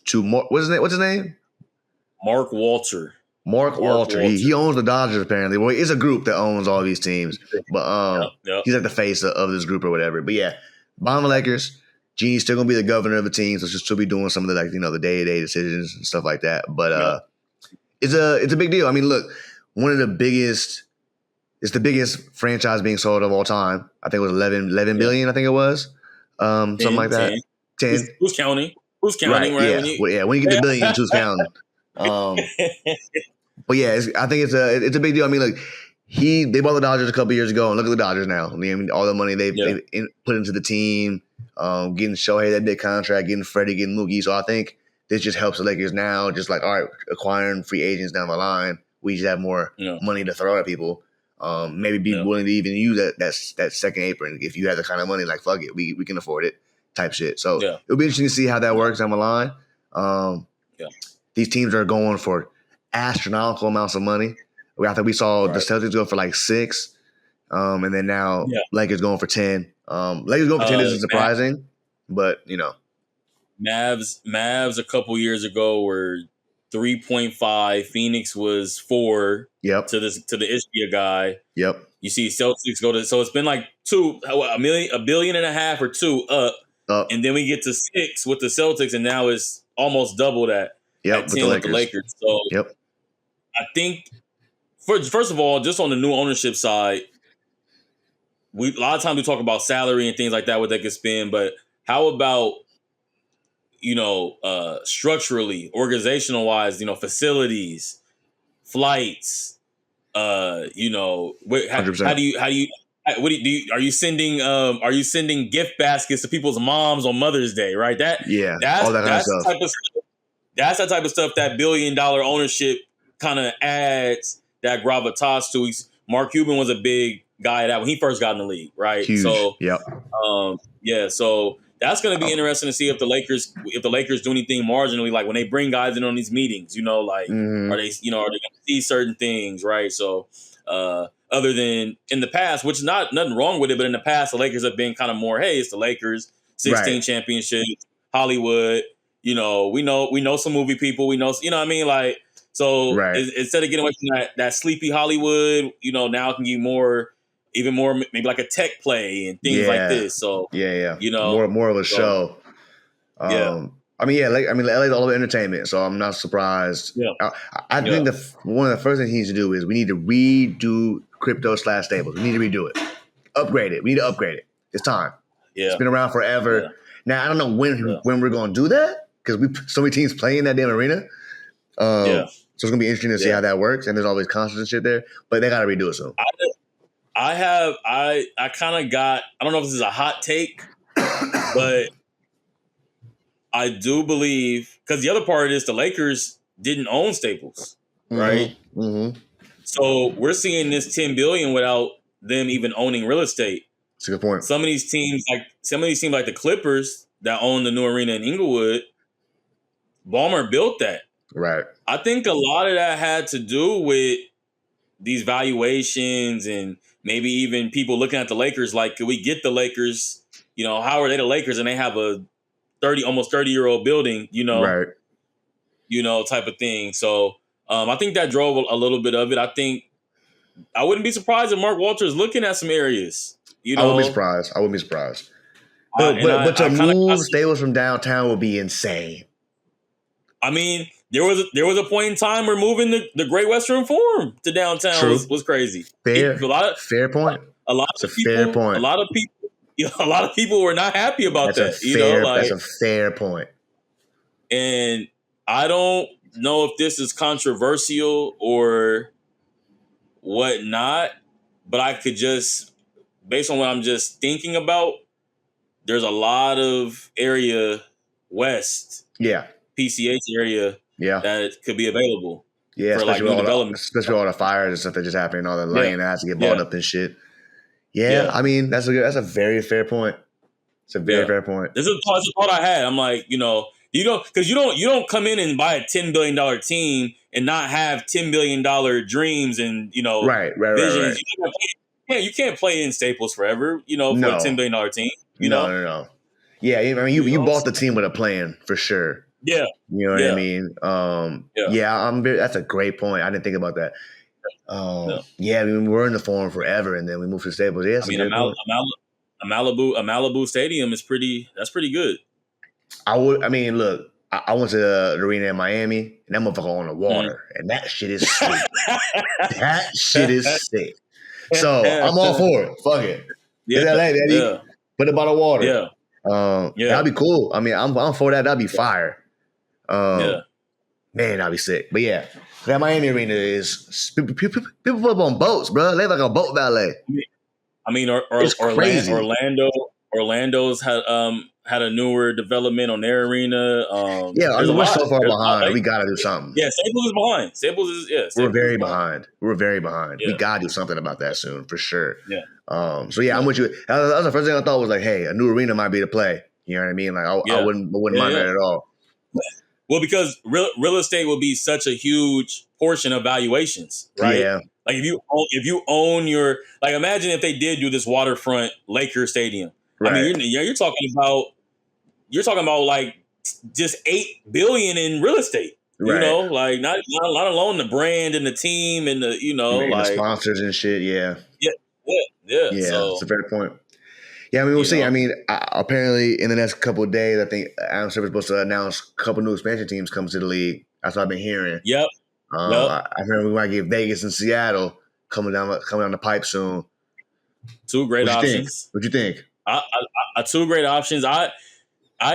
to what's his name? Mark Walter. Mark Walter. He owns the Dodgers apparently. Well, it's a group that owns all these teams, but he's like the face of this group or whatever. But yeah, buying the Lakers. Genie's still gonna be the governor of the team, so she'll still be doing some of the the day-to-day decisions and stuff like that. But it's a big deal. I mean, look, it's the biggest franchise being sold of all time. I think it was 11 billion. I think it was something like that. 10. Who's counting? Right? Yeah. When you get to billions, who's counting? But yeah, I think it's a big deal. I mean, look, they bought the Dodgers a couple years ago, and look at the Dodgers now. I mean, all the money they've put into the team, getting Shohei that big contract, getting Freddie, getting Mookie. So I think this just helps the Lakers now. Just like, all right, acquiring free agents down the line, we just have more money to throw at people. Maybe be willing to even use that second apron if you have the kind of money. Like, fuck it, we can afford it, type shit. So it'll be interesting to see how that works down the line. These teams are going for astronomical amounts of money. I think we saw the Celtics go for like 6, and then now Lakers going for 10. Lakers going for 10 isn't surprising, but Mavs a couple years ago were 3.5. Phoenix was 4. Yep. To the Ishbia guy. Yep. You see Celtics go to, so it's been like $1.5 billion or 2 up, and then we get to 6 with the Celtics, and now it's almost double that. At 10 with the Lakers. So I think first of all, just on the new ownership side, a lot of times we talk about salary and things like that, what they could spend, but how about structurally, organizational wise, facilities, flights, how do you are you sending gift baskets to people's moms on Mother's Day, right? That's all that kind of stuff. Type of stuff. That's the type of stuff that $1 billion ownership kind of adds that gravitas to. Mark Cuban was a big guy that when he first got in the league, right? Huge. So, yep. So that's going to be interesting to see if the Lakers do anything marginally, like when they bring guys in on these meetings. Are they going to see certain things, right? So, other than in the past, which nothing wrong with it, but in the past the Lakers have been kind of more, hey, it's the Lakers, 16 championships, Hollywood. We know some movie people. We know, what I mean? Like, so instead of getting away from that sleepy Hollywood, now it can get even more, maybe like a tech play and things like this. So more of a show. LA's all about entertainment, so I'm not surprised. I think one of the first things he needs to do is we need to redo crypto/stables. We need to redo it, upgrade it. We need to upgrade it. It's time. It's been around forever. Now I don't know when we're going to do that. Because so many teams play in that damn arena. So it's going to be interesting to see how that works. And there's always concerts and shit there. But they got to redo it soon. I kind of got, I don't know if this is a hot take, but I do believe, because the other part is the Lakers didn't own Staples, right? Mm-hmm. So we're seeing this $10 billion without them even owning real estate. That's a good point. Some of these teams like the Clippers that own the new arena in Inglewood, Ballmer built that. Right. I think a lot of that had to do with these valuations and maybe even people looking at the Lakers like, could we get the Lakers? How are they the Lakers? And they have a almost 30-year-old building, right. Type of thing. So I think that drove a little bit of it. I think I wouldn't be surprised if Mark Walter is looking at some areas. I wouldn't be surprised. But to move Staples from downtown would be insane. I mean, there was a point in time where moving the Great Western Forum to downtown was crazy. Fair point. A lot of people were not happy about that. That's a fair point. And I don't know if this is controversial or whatnot, but I could just based on what I'm just thinking about, there's a lot of area west, Yeah. PCH area Yeah. that could be available Yeah, for like new development. especially all the fires and stuff that just happened, all the Yeah, land that has to get bought yeah, up and shit. Yeah, yeah, I mean that's a very fair point. It's a very yeah. fair point. This is the thought I had. I'm like, because you don't come in and buy a $10 billion team and not have $10 billion dreams and Right. visions. You can't play in Staples forever. For a No, $10 billion team. no. Yeah, I mean you bought the team with a plan for sure. Yeah, You know what I yeah, mean? yeah, That's a great point. I didn't think about that. yeah. Yeah, I mean we're in the Forum forever, and then we moved to Staples. Yeah, I that's a mean, good point. a Malibu stadium is pretty good. I mean, look, I went to the arena in Miami, and that motherfucker on the water, and that shit is sick. That shit is sick. So I'm all for it. Fuck it. Yeah, It's LA, baby. yeah, Put it by the water. yeah, yeah, That'd be cool. I mean, I'm for that. That'd be fire. yeah. Man, that'd be sick. But yeah, that Miami arena is people put up on boats, bro. They like a boat valet. I mean, It's crazy. Orlando's had a newer development on their arena. Yeah, I There's mean, a we're lot. so far There's a lot. behind. We gotta do something. Yeah, Staples is behind. We're Staples very is behind. We're very behind. Yeah. We gotta do something about that soon, for sure. Yeah. So yeah, I'm with you. That was the first thing I thought was like, hey, a new arena might be the play. You know what I mean? Like I wouldn't mind that at all. Well, because real estate will be such a huge portion of valuations, right? Yeah. Like if you own your, like, imagine if they did do this waterfront Laker stadium. Right. I mean, you're talking about like just $8 billion in real estate. Right. Like not alone the brand and the team and the and like the sponsors and shit. Yeah. Yeah. So it's a fair point. Yeah, I mean, we'll see. I mean, apparently in the next couple of days, I think Adam Silver's supposed to announce a couple new expansion teams comes to the league. That's what I've been hearing. Yep. I heard we might get Vegas and Seattle coming down the pipe soon. Two great options. What you think? Two great options. I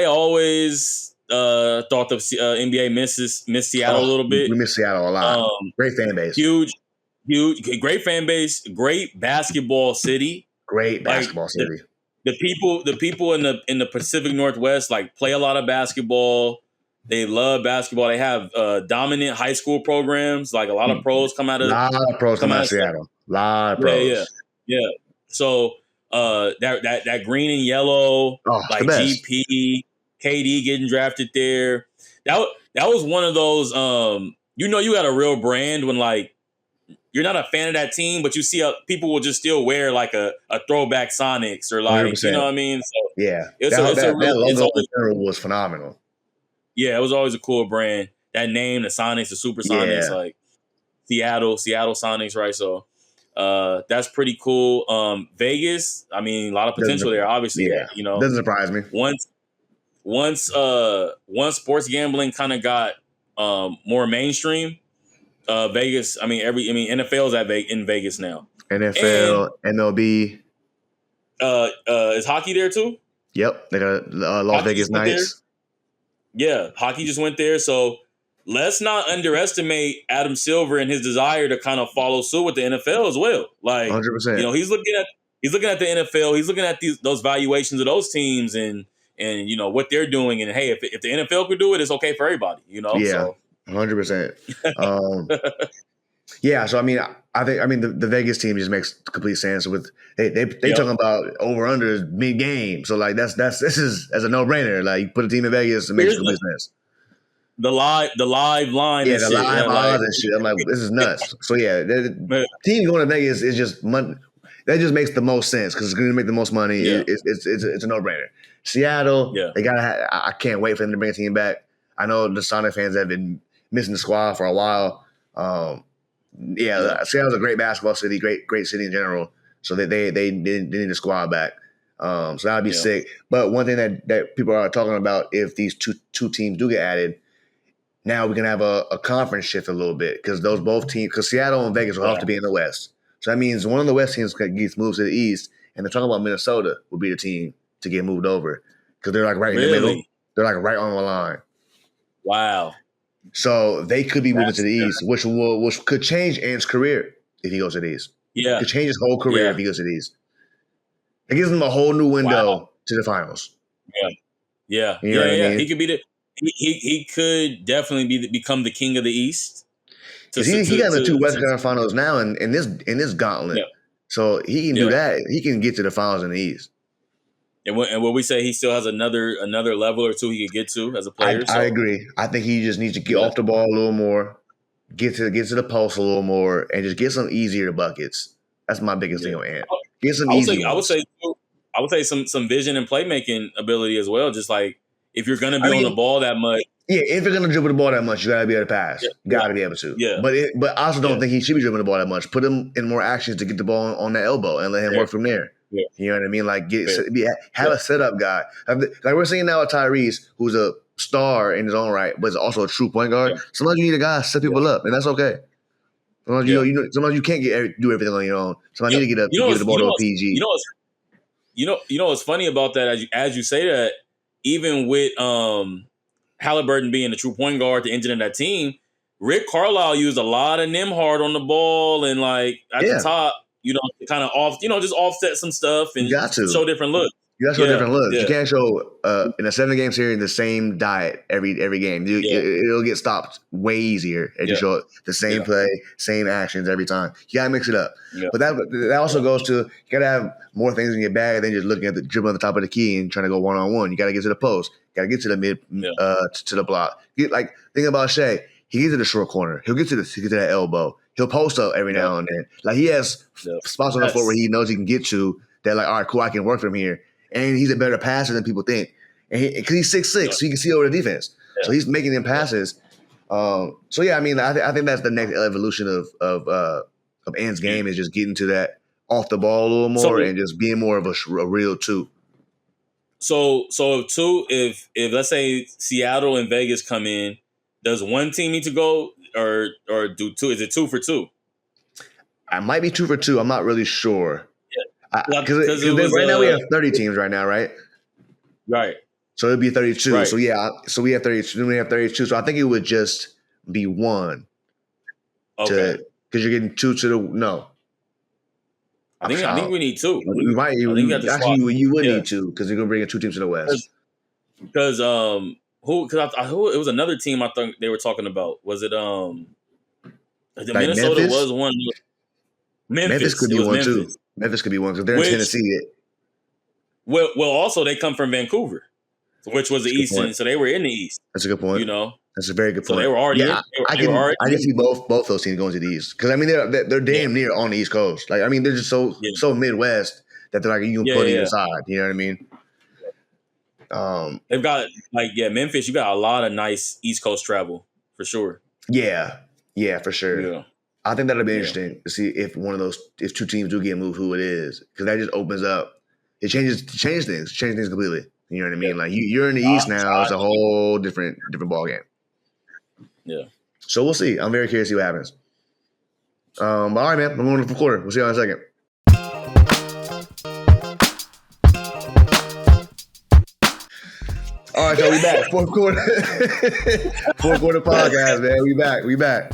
always thought the NBA missed Seattle a little bit. We miss Seattle a lot. Great fan base. Huge, great fan base. Great basketball city. Great basketball city. The people in the Pacific Northwest like play a lot of basketball. They love basketball. They have dominant high school programs. Like a lot of pros come out of Seattle. A lot of pros. Yeah. So that green and yellow, like GP, KD getting drafted there. That was one of those. You got a real brand when like you're not a fan of that team, but you see people will just still wear like a throwback Sonics or like 100%. You know what I mean. So yeah, that logo was phenomenal. Yeah, it was always a cool brand. That name, the Sonics, the Supersonics, like Seattle Sonics, right? So that's pretty cool. Vegas, I mean, a lot of potential there, obviously. Yeah, doesn't surprise me. Once sports gambling kind of got more mainstream, Vegas. I mean, NFL's in Vegas now. NFL, and MLB. Is hockey there too? Yep, they got Las Vegas Knights. Yeah, hockey just went there. So let's not underestimate Adam Silver and his desire to kind of follow suit with the NFL as well. Like 100%. He's looking at the NFL. He's looking at those valuations of those teams and what they're doing. And hey, if the NFL could do it, it's okay for everybody. Yeah, 100%. Yeah, so I think the Vegas team just makes complete sense with they talking about over under mid game. So like this is as a no brainer. Like you put a team in Vegas, it makes complete sense. The live line, yeah, the live odds and shit. I'm like, this is nuts. So yeah, the team going to Vegas is just money. That just makes the most sense because it's going to make the most money. Yeah. It's a no brainer. Seattle, they gotta. I can't wait for them to bring a team back. I know the Sonic fans have been missing the squad for a while. Seattle's a great basketball city, great city in general. So they need the squad back. So that'd be sick. But one thing that people are talking about, if these two teams do get added, now we can have a conference shift a little bit because both teams, because Seattle and Vegas will have to be in the West. So that means one of the West teams gets moved to the East, and they're talking about Minnesota will be the team to get moved over because they're like right in the middle. They're like right on the line. Wow. So they could be moving to the East, which could change Ant's career if he goes to the East. Yeah. Could change his whole career if he goes to the East. It gives him a whole new window Wow. to the finals. Yeah. You know what I mean? He could be he could definitely become the king of the East. Because he got the two Western Conference Finals now in this gauntlet. Yeah. So he can do that. He can get to the finals in the East. And what we say, he still has another level or two he could get to as a player. I agree. I think he just needs to get off the ball a little more, get to the post a little more, and just get some easier buckets. That's my biggest thing on Ant. Get some easy ones. I would say some vision and playmaking ability as well. Just like if you're going to be on the ball that much. Yeah, if you're going to dribble the ball that much, you got to be able to pass. You got to be able to. Yeah. But I also don't think he should be dribbling the ball that much. Put him in more actions to get the ball on the elbow and let him work from there. Yeah. You know what I mean? Like have a setup guy. Like we're seeing now with Tyrese, who's a star in his own right, but is also a true point guard. Yeah. Sometimes you need a guy to set people up, and that's okay. Sometimes sometimes you can't do everything on your own. Sometimes you need to get the ball to a PG. You know what's funny about that as you say that, even with Halliburton being the true point guard, the engine of that team, Rick Carlisle used a lot of Nembhard on the ball and like at the top. To kind of just offset some stuff and show different looks. You got to show different looks. You can't show in a 7-game series the same diet every game. It'll get stopped way easier if you show the same play, same actions every time. You got to mix it up. Yeah. But that also goes to you got to have more things in your bag than just looking at the dribble on the top of the key and trying to go one-on-one. You got to get to the post. Got to get to the mid to the block. Think about Shai. He gets to the short corner. He'll get to that elbow. He'll post up every now and then. Like he has spots on the floor where he knows he can get to. That like, all right, cool, I can work from here. And he's a better passer than people think. And because he's 6'6", so he can see over the defense. Yeah. So he's making them passes. I think that's the next evolution of Ant's game is just getting to that off the ball a little more and just being more of a real two. So if let's say Seattle and Vegas come in, does one team need to go or do two? Is it 2 for 2? I might be 2 for 2. I'm not really sure. Because right now we have 30 teams right now, right? Right. So it'd be 32. Right. So so we have 32. Then we have 32. So I think it would just be 1. Okay. Because you're getting 2 to the no. I think we need 2. We might. You would need 2 because you're gonna bring 2 teams to the West. Because it was another team I think they were talking about. Was it Minnesota Memphis? was one. Memphis could be one too. Memphis could be one because they're in Tennessee. Well, also they come from Vancouver, which was the East, so they were in the East. That's a good point. That's a very good point. So they were already. I can see both those teams going to the East because I mean they're damn near on the East Coast. Like I mean they're just so Midwest that they're like you can put either side. You know what I mean? They've got Memphis. You got a lot of nice East Coast travel for sure. Yeah, for sure. Yeah. I think that'll be interesting to see if if 2 teams do get moved, who it is, because that just opens up. It changes things completely. You know what I mean? Like you're in the East now, it's a whole different ball game. Yeah. So we'll see. I'm very curious to see what happens. All right, man. I'm going to the 4th quarter. We'll see you in a second. All right, so we back. 4th quarter. 4th quarter podcast, man. We back.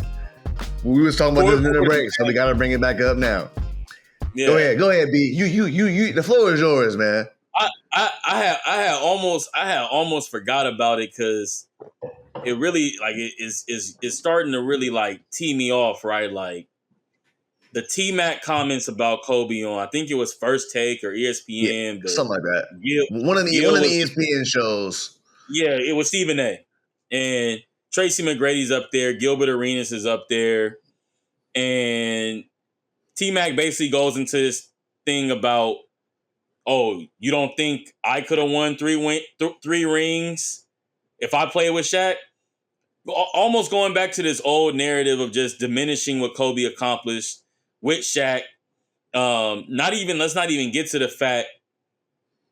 We was talking about this in the break, so we got to bring it back up now. Yeah. Go ahead, B. You. The floor is yours, man. I had almost forgot about it because it really like it is starting to really like tee me off, right? Like the T-Mac comments about Kobe on I think it was First Take or ESPN, but something like that. One of the ESPN shows. Yeah, it was Stephen A. And Tracy McGrady's up there, Gilbert Arenas is up there, and T-Mac basically goes into this thing about, oh, you don't think I could have won 3 rings if I played with Shaq? Almost going back to this old narrative of just diminishing what Kobe accomplished with Shaq. Let's not even get to the fact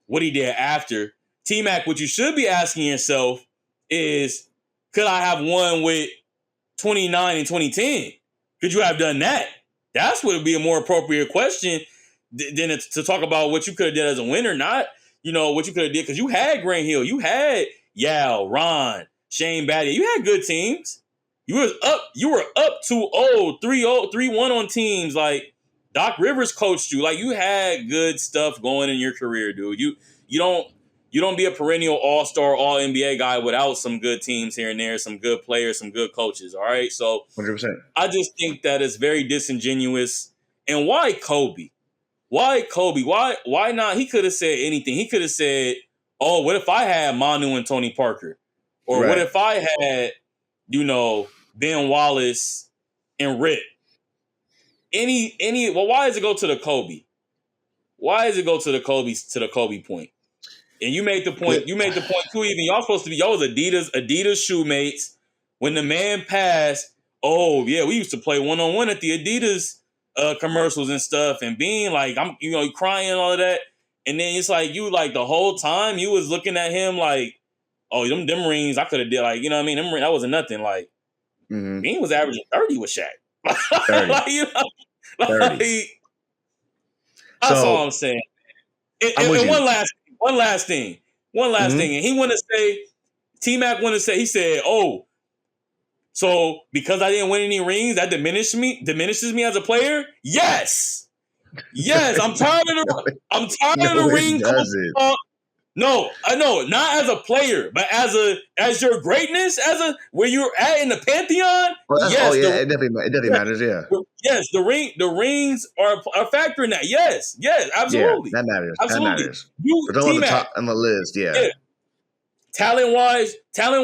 what he did after. T-Mac, what you should be asking yourself is, could I have won with 29 in 2010? Could you have done that? That's what would be a more appropriate question than to talk about what you could have done as a winner, not, what you could have did. Because you had Grant Hill, you had Yao, Ron, Shane Battier. You had good teams. You were up 2-0, 3-0, 3-1 on teams. Like, Doc Rivers coached you. Like, you had good stuff going in your career, dude. You don't be a perennial all-star, all-NBA guy without some good teams here and there, some good players, some good coaches, all right? So 100%. I just think that it's very disingenuous. And why Kobe? Why Kobe? Why not? He could have said anything. He could have said, oh, what if I had Manu and Tony Parker? Or what if I had, Ben Wallace and Rip? Well, why does it go to the Kobe? Why does it go to the Kobe point? And you made the point. You made the point too. Even y'all was Adidas shoemates. When the man passed, oh yeah, we used to play 1-on-1 at the Adidas commercials and stuff, and being like, I'm crying and all of that. And then it's like you the whole time you was looking at him like, oh, them rings I could have did that wasn't nothing. Like Bean was averaging 30 with Shaq. 30. 30. That's all I'm saying. And one last thing. And he want to say, T-Mac want to say, he said, oh, so because I didn't win any rings, that diminishes me as a player? Yes. I'm tired of the ring. No, I know, not as a player, but as your greatness, where you're at in the pantheon. Well, it definitely matters. Yeah. Yes, the rings are a factor in that. Yes, absolutely. Yeah, that matters. Absolutely. That matters. We're talking about the top on the list. Yeah. Talent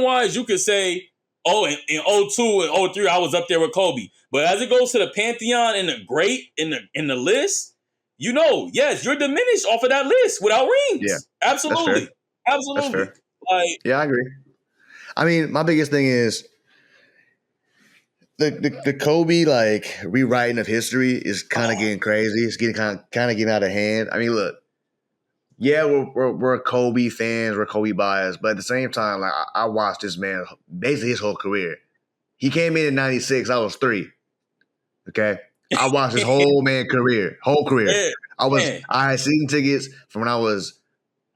wise, you could say, oh, in 02 and 03, I was up there with Kobe. But as it goes to the pantheon and the great in the list. Yes, you're diminished off of that list without rings. Yeah, absolutely. Absolutely. Yeah, I agree. I mean, my biggest thing is the Kobe rewriting of history is kind of getting crazy. It's getting kind of getting out of hand. I mean, look, yeah, we're Kobe fans, we're Kobe biased, but at the same time, I watched this man basically his whole career. He came in 96. I was 3. Okay. I watched his whole career. I had season tickets from when I was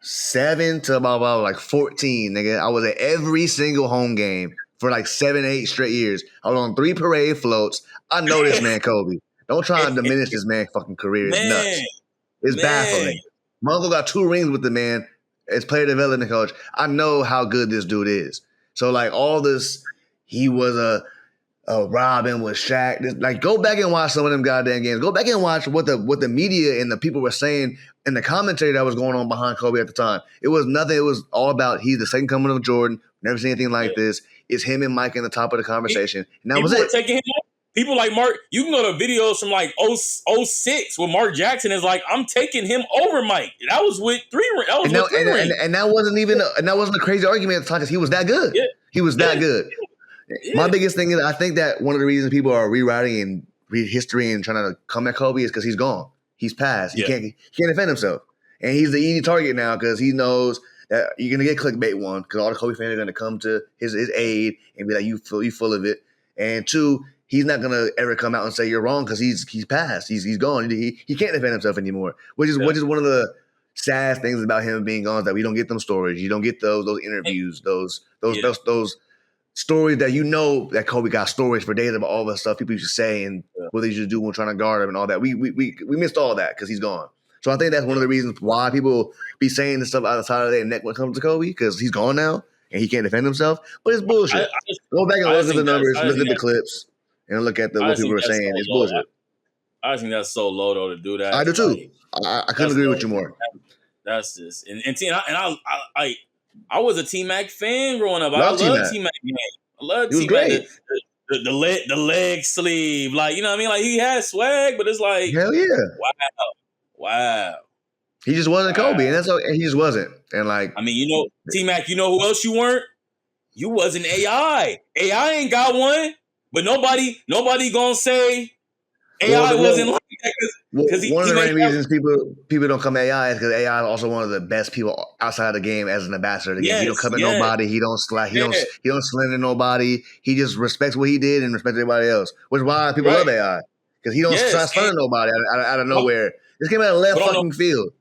7 to about 14, nigga. I was at every single home game for 7, 8 straight years. I was on 3 parade floats. I know this man, Kobe. Don't try to diminish this man fucking career. It's nuts. It's baffling. My uncle got 2 rings with the man as player development coach. I know how good this dude is. So all this, he was a Robin with Shaq. Go back and watch some of them goddamn games. Go back and watch what the media and the people were saying and the commentary that was going on behind Kobe at the time. It was nothing. It was all about he's the second coming of Jordan. Never seen anything like this. It's him and Mike in the top of the conversation. And that was it. Taking him up. People like Mark, you can go to videos from 06 where Mark Jackson is I'm taking him over Mike. That was with 3 rings. That was with 3 rings. And that wasn't a crazy argument at the time because he was that good. Yeah. He was that good. Yeah. My biggest thing is I think that one of the reasons people are rewriting and read history and trying to come at Kobe is because he's gone. He's passed. He can't defend himself. And he's the easy target now because he knows that you're going to get clickbait, 1, because all the Kobe fans are going to come to his aid and be like, you full of it. And 2, he's not going to ever come out and say you're wrong because he's passed. He's gone. He can't defend himself anymore, which is one of the sad things about him being gone is that we don't get them stories. You don't get those interviews, those stories that that Kobe got stories for days about all the stuff people used to say and what they used to do when trying to guard him and all that. We missed all that because he's gone. So I think that's one of the reasons why people be saying this stuff outside of their neck when it comes to Kobe because he's gone now and he can't defend himself. But it's bullshit. Go back and look at the numbers, look at the clips, and look at what people are saying. It's bullshit. I think that's so low though to do that. I do too. I couldn't agree with you more. That's just I was a T-Mac fan growing up. I love T-Mac. I love T-Mac. The leg sleeve. You know what I mean? He had swag, but it's hell yeah. Wow. He just wasn't Kobe, and that's all, and he just wasn't. And T-Mac, you know who else you weren't? You wasn't AI. AI ain't got one, but nobody gonna say AI wasn't like that. One of the main reasons people don't come AI is because AI is also one of the best people outside the game as an ambassador of the game. He don't come at nobody. He don't slack. He don't slander nobody. He just respects what he did and respects everybody else, which is why people love AI because he don't try to slander nobody out of nowhere. This came out of left fucking field.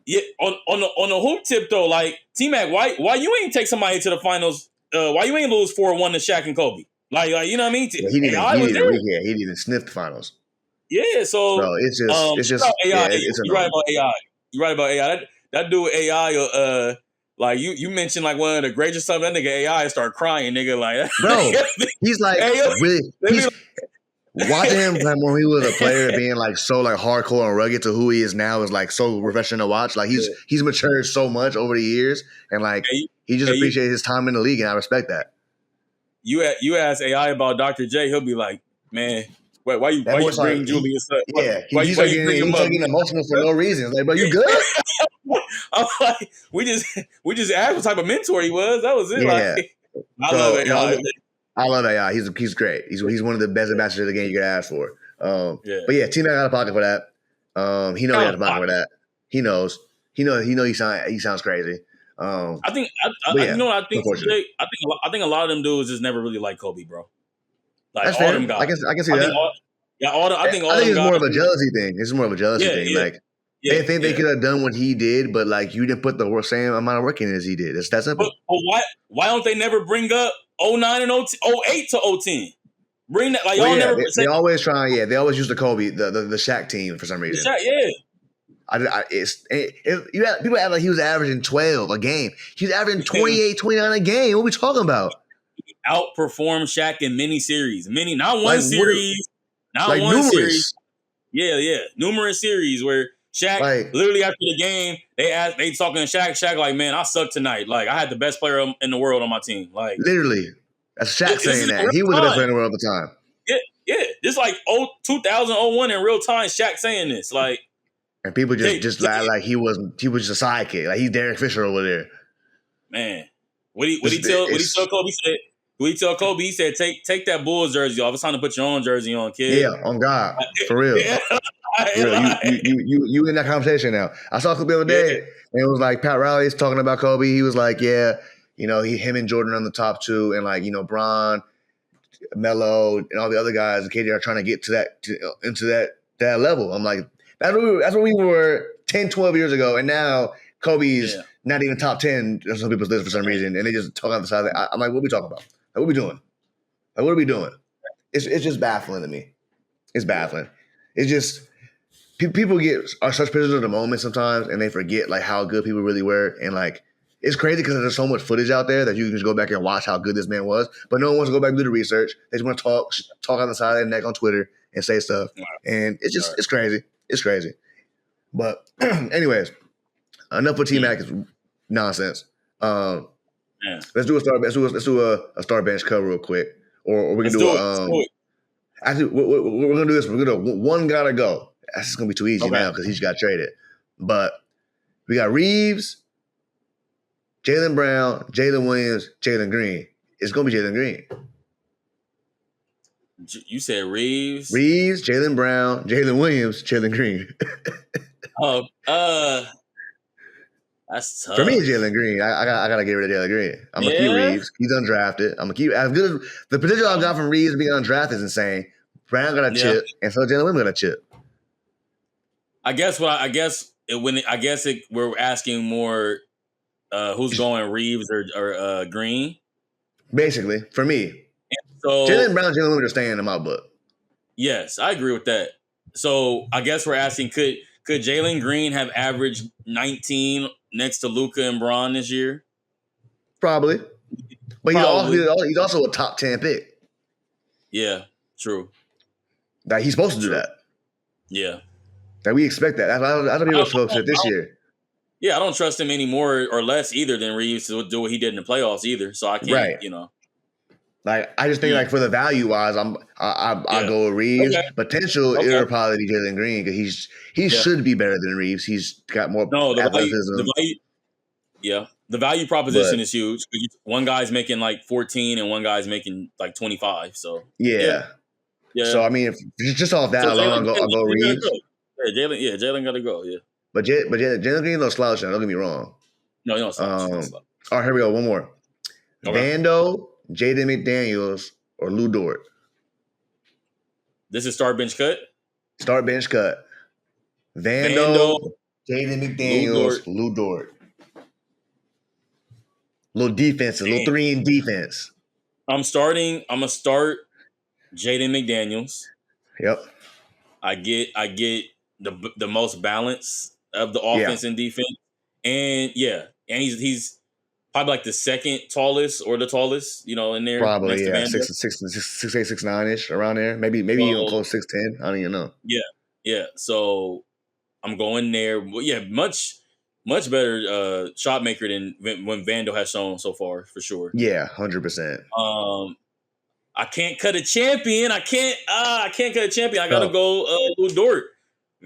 Yeah, on the hoop tip though, T-Mac, why you ain't take somebody to the finals? Why you ain't lose 4-1 to Shaq and Kobe? You know what I mean? He didn't even sniff the finals. Yeah, So so it's about just AI. yeah, it's You're right annoying. about AI. You're right about AI. That dude with AI, like you mentioned like one of the greatest stuff. That nigga AI start crying, nigga. Like, Bro, he's like hey, really they be he's watching him like, when he was a player being like so like hardcore and rugged to who he is now is like so refreshing to watch. Like like, he's matured so much over the years and like hey, he just hey, appreciates his time in the league and I respect that. you ask AI about Dr. J, he'll be like, man, why That boy you started bring Julius up? yeah, he Why started you bring getting him up? emotional for no reason. Like, bro, you good? I'm like, we just asked what type of mentor he was. That was it. Yeah. Like, I love So no, AI. I love AI. He's great. He's one of the best ambassadors of the game you could ask for. Yeah, But yeah, T-Mac out of pocket for that. He know he out out of of pocket for pocket. that. He knows. He sounds crazy. I think But you yeah, know what I think, unfortunate. CJ? I think a lot of them dudes just never really liked Kobe, bro. Like That's all fair. them guys. I can see I think that. all yeah, I all think them it's guys. more of a jealousy thing. It's more of a jealousy Yeah, thing. yeah, Like yeah, they think they yeah. could have done what he did, but like you didn't put the same amount of work in as he did. It's that But, simple. why don't they never bring up '09 and '08 to '010? Bring that like Well, y'all yeah, never they say always try. Yeah, they always use the Kobe, the Shaq team for some the reason. shot. Yeah, People act like he was averaging 12 a game. He's averaging 28, 29 a game. What are we talking about? outperformed Shaq in many series, Like what? not Like one series. numerous. Yeah, yeah, numerous series where Shaq Like literally after the game they talking to Shaq. Shaq like, man, I suck tonight. Like I had the best player in the world on my team. Like literally, that's Shaq this saying is in that real he was the best time. player in the world at the time. Yeah, yeah. This like 2001 in real time. Shaq saying this like, And people take, just take like he was just a sidekick. Like he's Derek Fisher over there. man. What he tell Kobe? He said, what he tell Kobe? He said, take that Bulls jersey off. It's time to put your own jersey on, kid. Yeah, on God, Like, for real. yeah, For real. like, You in that conversation now. I saw a clip the other yeah, day, and it was like Pat Riley's talking about Kobe. He was like, yeah, him and Jordan on the top two, and like, Bron, Melo, and all the other guys, and KD are trying to get into that level. I'm like, that's where we were 10, 12 years ago, and now Kobe's yeah. not even top 10 on some people's list for some reason, and they just talk on the side. I'm like, what are we talking about? Like, what are we doing? Like, what are we doing? It's just baffling to me. It's baffling. It's just people are such prisoners of the moment sometimes, and they forget like how good people really were, and like it's crazy because there's so much footage out there that you can just go back and watch how good this man was. But no one wants to go back and do the research. They just want to talk on the side of their neck on Twitter and say stuff, and it's crazy. It's crazy. But anyways, enough with T-Mac is nonsense. Let's do a star. Let's do a star bench cover real quick, or we can do a. Actually, we're gonna do this. We're gonna one gotta go. That's just gonna be too easy now because he just got traded. But we got Reeves, Jaylen Brown, Jalen Williams, Jalen Green. It's gonna be Jalen Green. You said Reeves, Jaylen Brown, Jalen Williams, Jalen Green. That's tough. For me, it's Jalen Green. I gotta get rid of Jalen Green. I'm gonna keep Reeves. He's undrafted. I'm gonna keep as good as the potential I got from Reeves being undrafted is insane. Brown got a chip, and so Jalen Williams got a chip. We're asking more who's going, Reeves or Green. Basically, for me. So Jalen Brown, Jalen Williams are staying in my book. Yes, I agree with that. So I guess we're asking, could Jalen Green have averaged 19 next to Luka and Braun this year? Probably. But Probably. He's also a top 10 pick. Yeah, true. Like he's supposed to do that. Yeah. Like we expect that. That's what people supposed to this year. Yeah, I don't trust him any more or less either than Reeves to do what he did in the playoffs either. So I can't, Like I just think like for the value wise, I go with Reeves. Okay. Potential it'll probably be Jalen Green because he should be better than Reeves. He's got more athleticism. The value proposition is huge. One guy's making like 14 and one guy's making like 25. So yeah. So I mean, if just off that alone, I'll go Reeves. Jalen got to go. Yeah. But Jalen Green no slouch. Don't get me wrong. No, no slouch. All right, here we go. One more. Okay. Vando, Jaden McDaniels, or Lou Dort. This is start bench cut. Start bench cut. Vando, Jaden McDaniels, Lou Dort. Little defense, little 3 in defense. I'm gonna start Jaden McDaniels. Yep. I get the most balance of the offense and defense, and he's probably like the second tallest or the tallest, in there next Probably, to yeah, Vando. 6'8", 6'9" ish around there. Maybe even So close 6'10". I don't even know. yeah. So I'm going there. Well, yeah, much better shot maker than when Vando has shown so far, for sure. Yeah, 100%. I can't cut a champion. I can't cut a champion. I gotta go Lou Dort.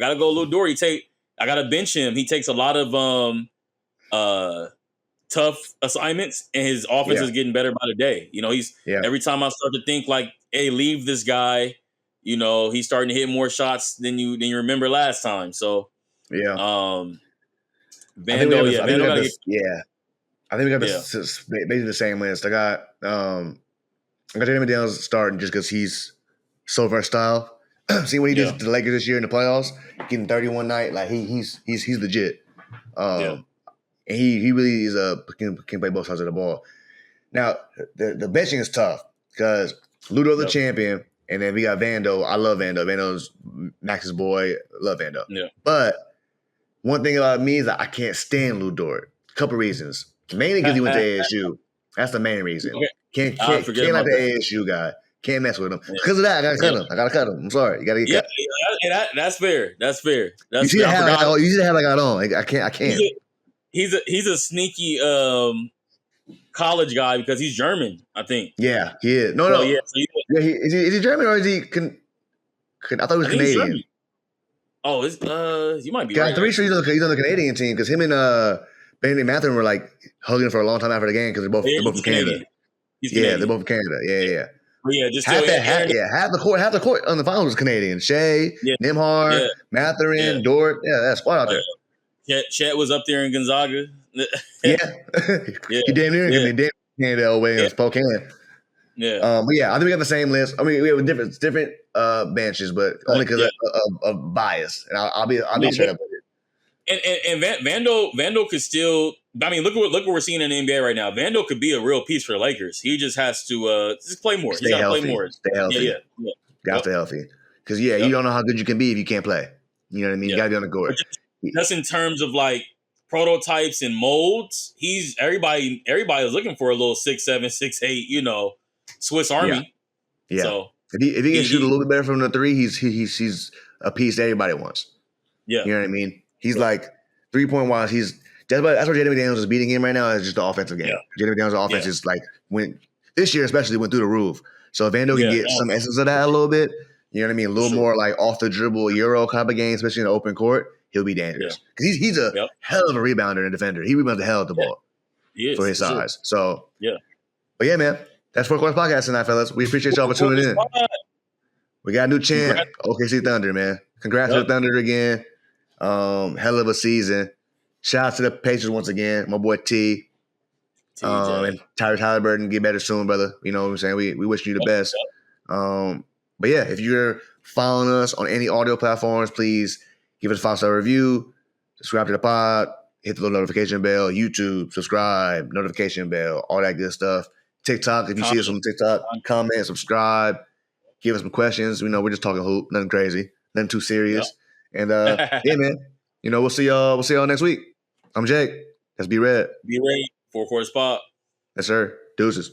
I gotta bench him. He takes a lot of tough assignments, and his offense is getting better by the day. He's every time I start to think like, hey, leave this guy, he's starting to hit more shots than you remember last time. So Vando, I think we got this. Vando gotta get I think we got this basically the same list. I got Jeremy Daniels starting just because he's so versatile. See what he did to the Lakers this year in the playoffs, getting 31 night. Like he's legit. And he really is can play both sides of the ball. Now the benching is tough because Ludo the champion, and then we got Vando. I love Vando. Vando's Max's boy. Love Vando. Yeah. But one thing about me is that I can't stand Lou Dort. A couple reasons. Mainly because he went to ASU. That's the main reason. Okay. Can't like the ASU guy. Can't mess with him. Because of that, I gotta cut him. I'm sorry. You gotta get cut. Yeah, that's fair. You see the hat I got on. I can't. He's a sneaky college guy because he's German, I think. Yeah, he is. No. Yeah, is he German or is he? I thought he was Canadian. Oh, you might be right. I'm pretty sure he's on the Canadian team because him and Benedict Mathurin were like hugging for a long time after the game because they're both from Canada. They're both from Canada. Yeah. But yeah, just half the court on the finals was Canadian. Shai, Nembhard, Mathurin, Dort. Yeah, that's squad out there. Chet was up there in Gonzaga. He damn near Canada away in Spokane. Yeah. But yeah, I think we got the same list. I mean, we have different benches, but only because of bias. And I'll be straight up with it. And Vando could still. I mean, look what we're seeing in the NBA right now. Vando could be a real piece for the Lakers. He just has to just play more. Stay healthy. Stay healthy. Yeah. Got to stay healthy. Because you don't know how good you can be if you can't play. You know what I mean? You got to be on the court. Just in terms of like prototypes and molds, everybody is looking for a little 6'7", 6'8", Swiss Army. Yeah. So if he can shoot a little bit better from the three, he's a piece that everybody wants. Yeah. You know what I mean? He's like 3-point wise, that's where J Daniels is beating him right now. Is just the offensive game. Yeah. J Daniels' offense is like this year especially went through the roof. So if Vando can get some essence of that a little bit, you know what I mean? A little more like off the dribble Euro type of game, especially in the open court, he'll be dangerous. Because he's a hell of a rebounder and a defender. He rebounds the hell out the ball for his size. Sure. So yeah. But yeah, man. That's Four Course Podcast tonight, fellas. We appreciate y'all for tuning in. We got a new champ, OKC Thunder, man. Congrats to the Thunder again. Hell of a season. Shout out to the Pacers once again. My boy T. And Tyrese Halliburton, get better soon, brother. You know what I'm saying? We wish you the best. But yeah, if you're following us on any audio platforms, please give us a 5-star review, subscribe to the pod, hit the little notification bell, YouTube, subscribe, notification bell, all that good stuff. TikTok, if you see us on TikTok, comment, subscribe, give us some questions. We're just talking hoop, nothing crazy, nothing too serious. And yeah, man. We'll see y'all next week. I'm Jake. That's B Redd. B Redd, Four Course Pop. Yes, sir. Deuces.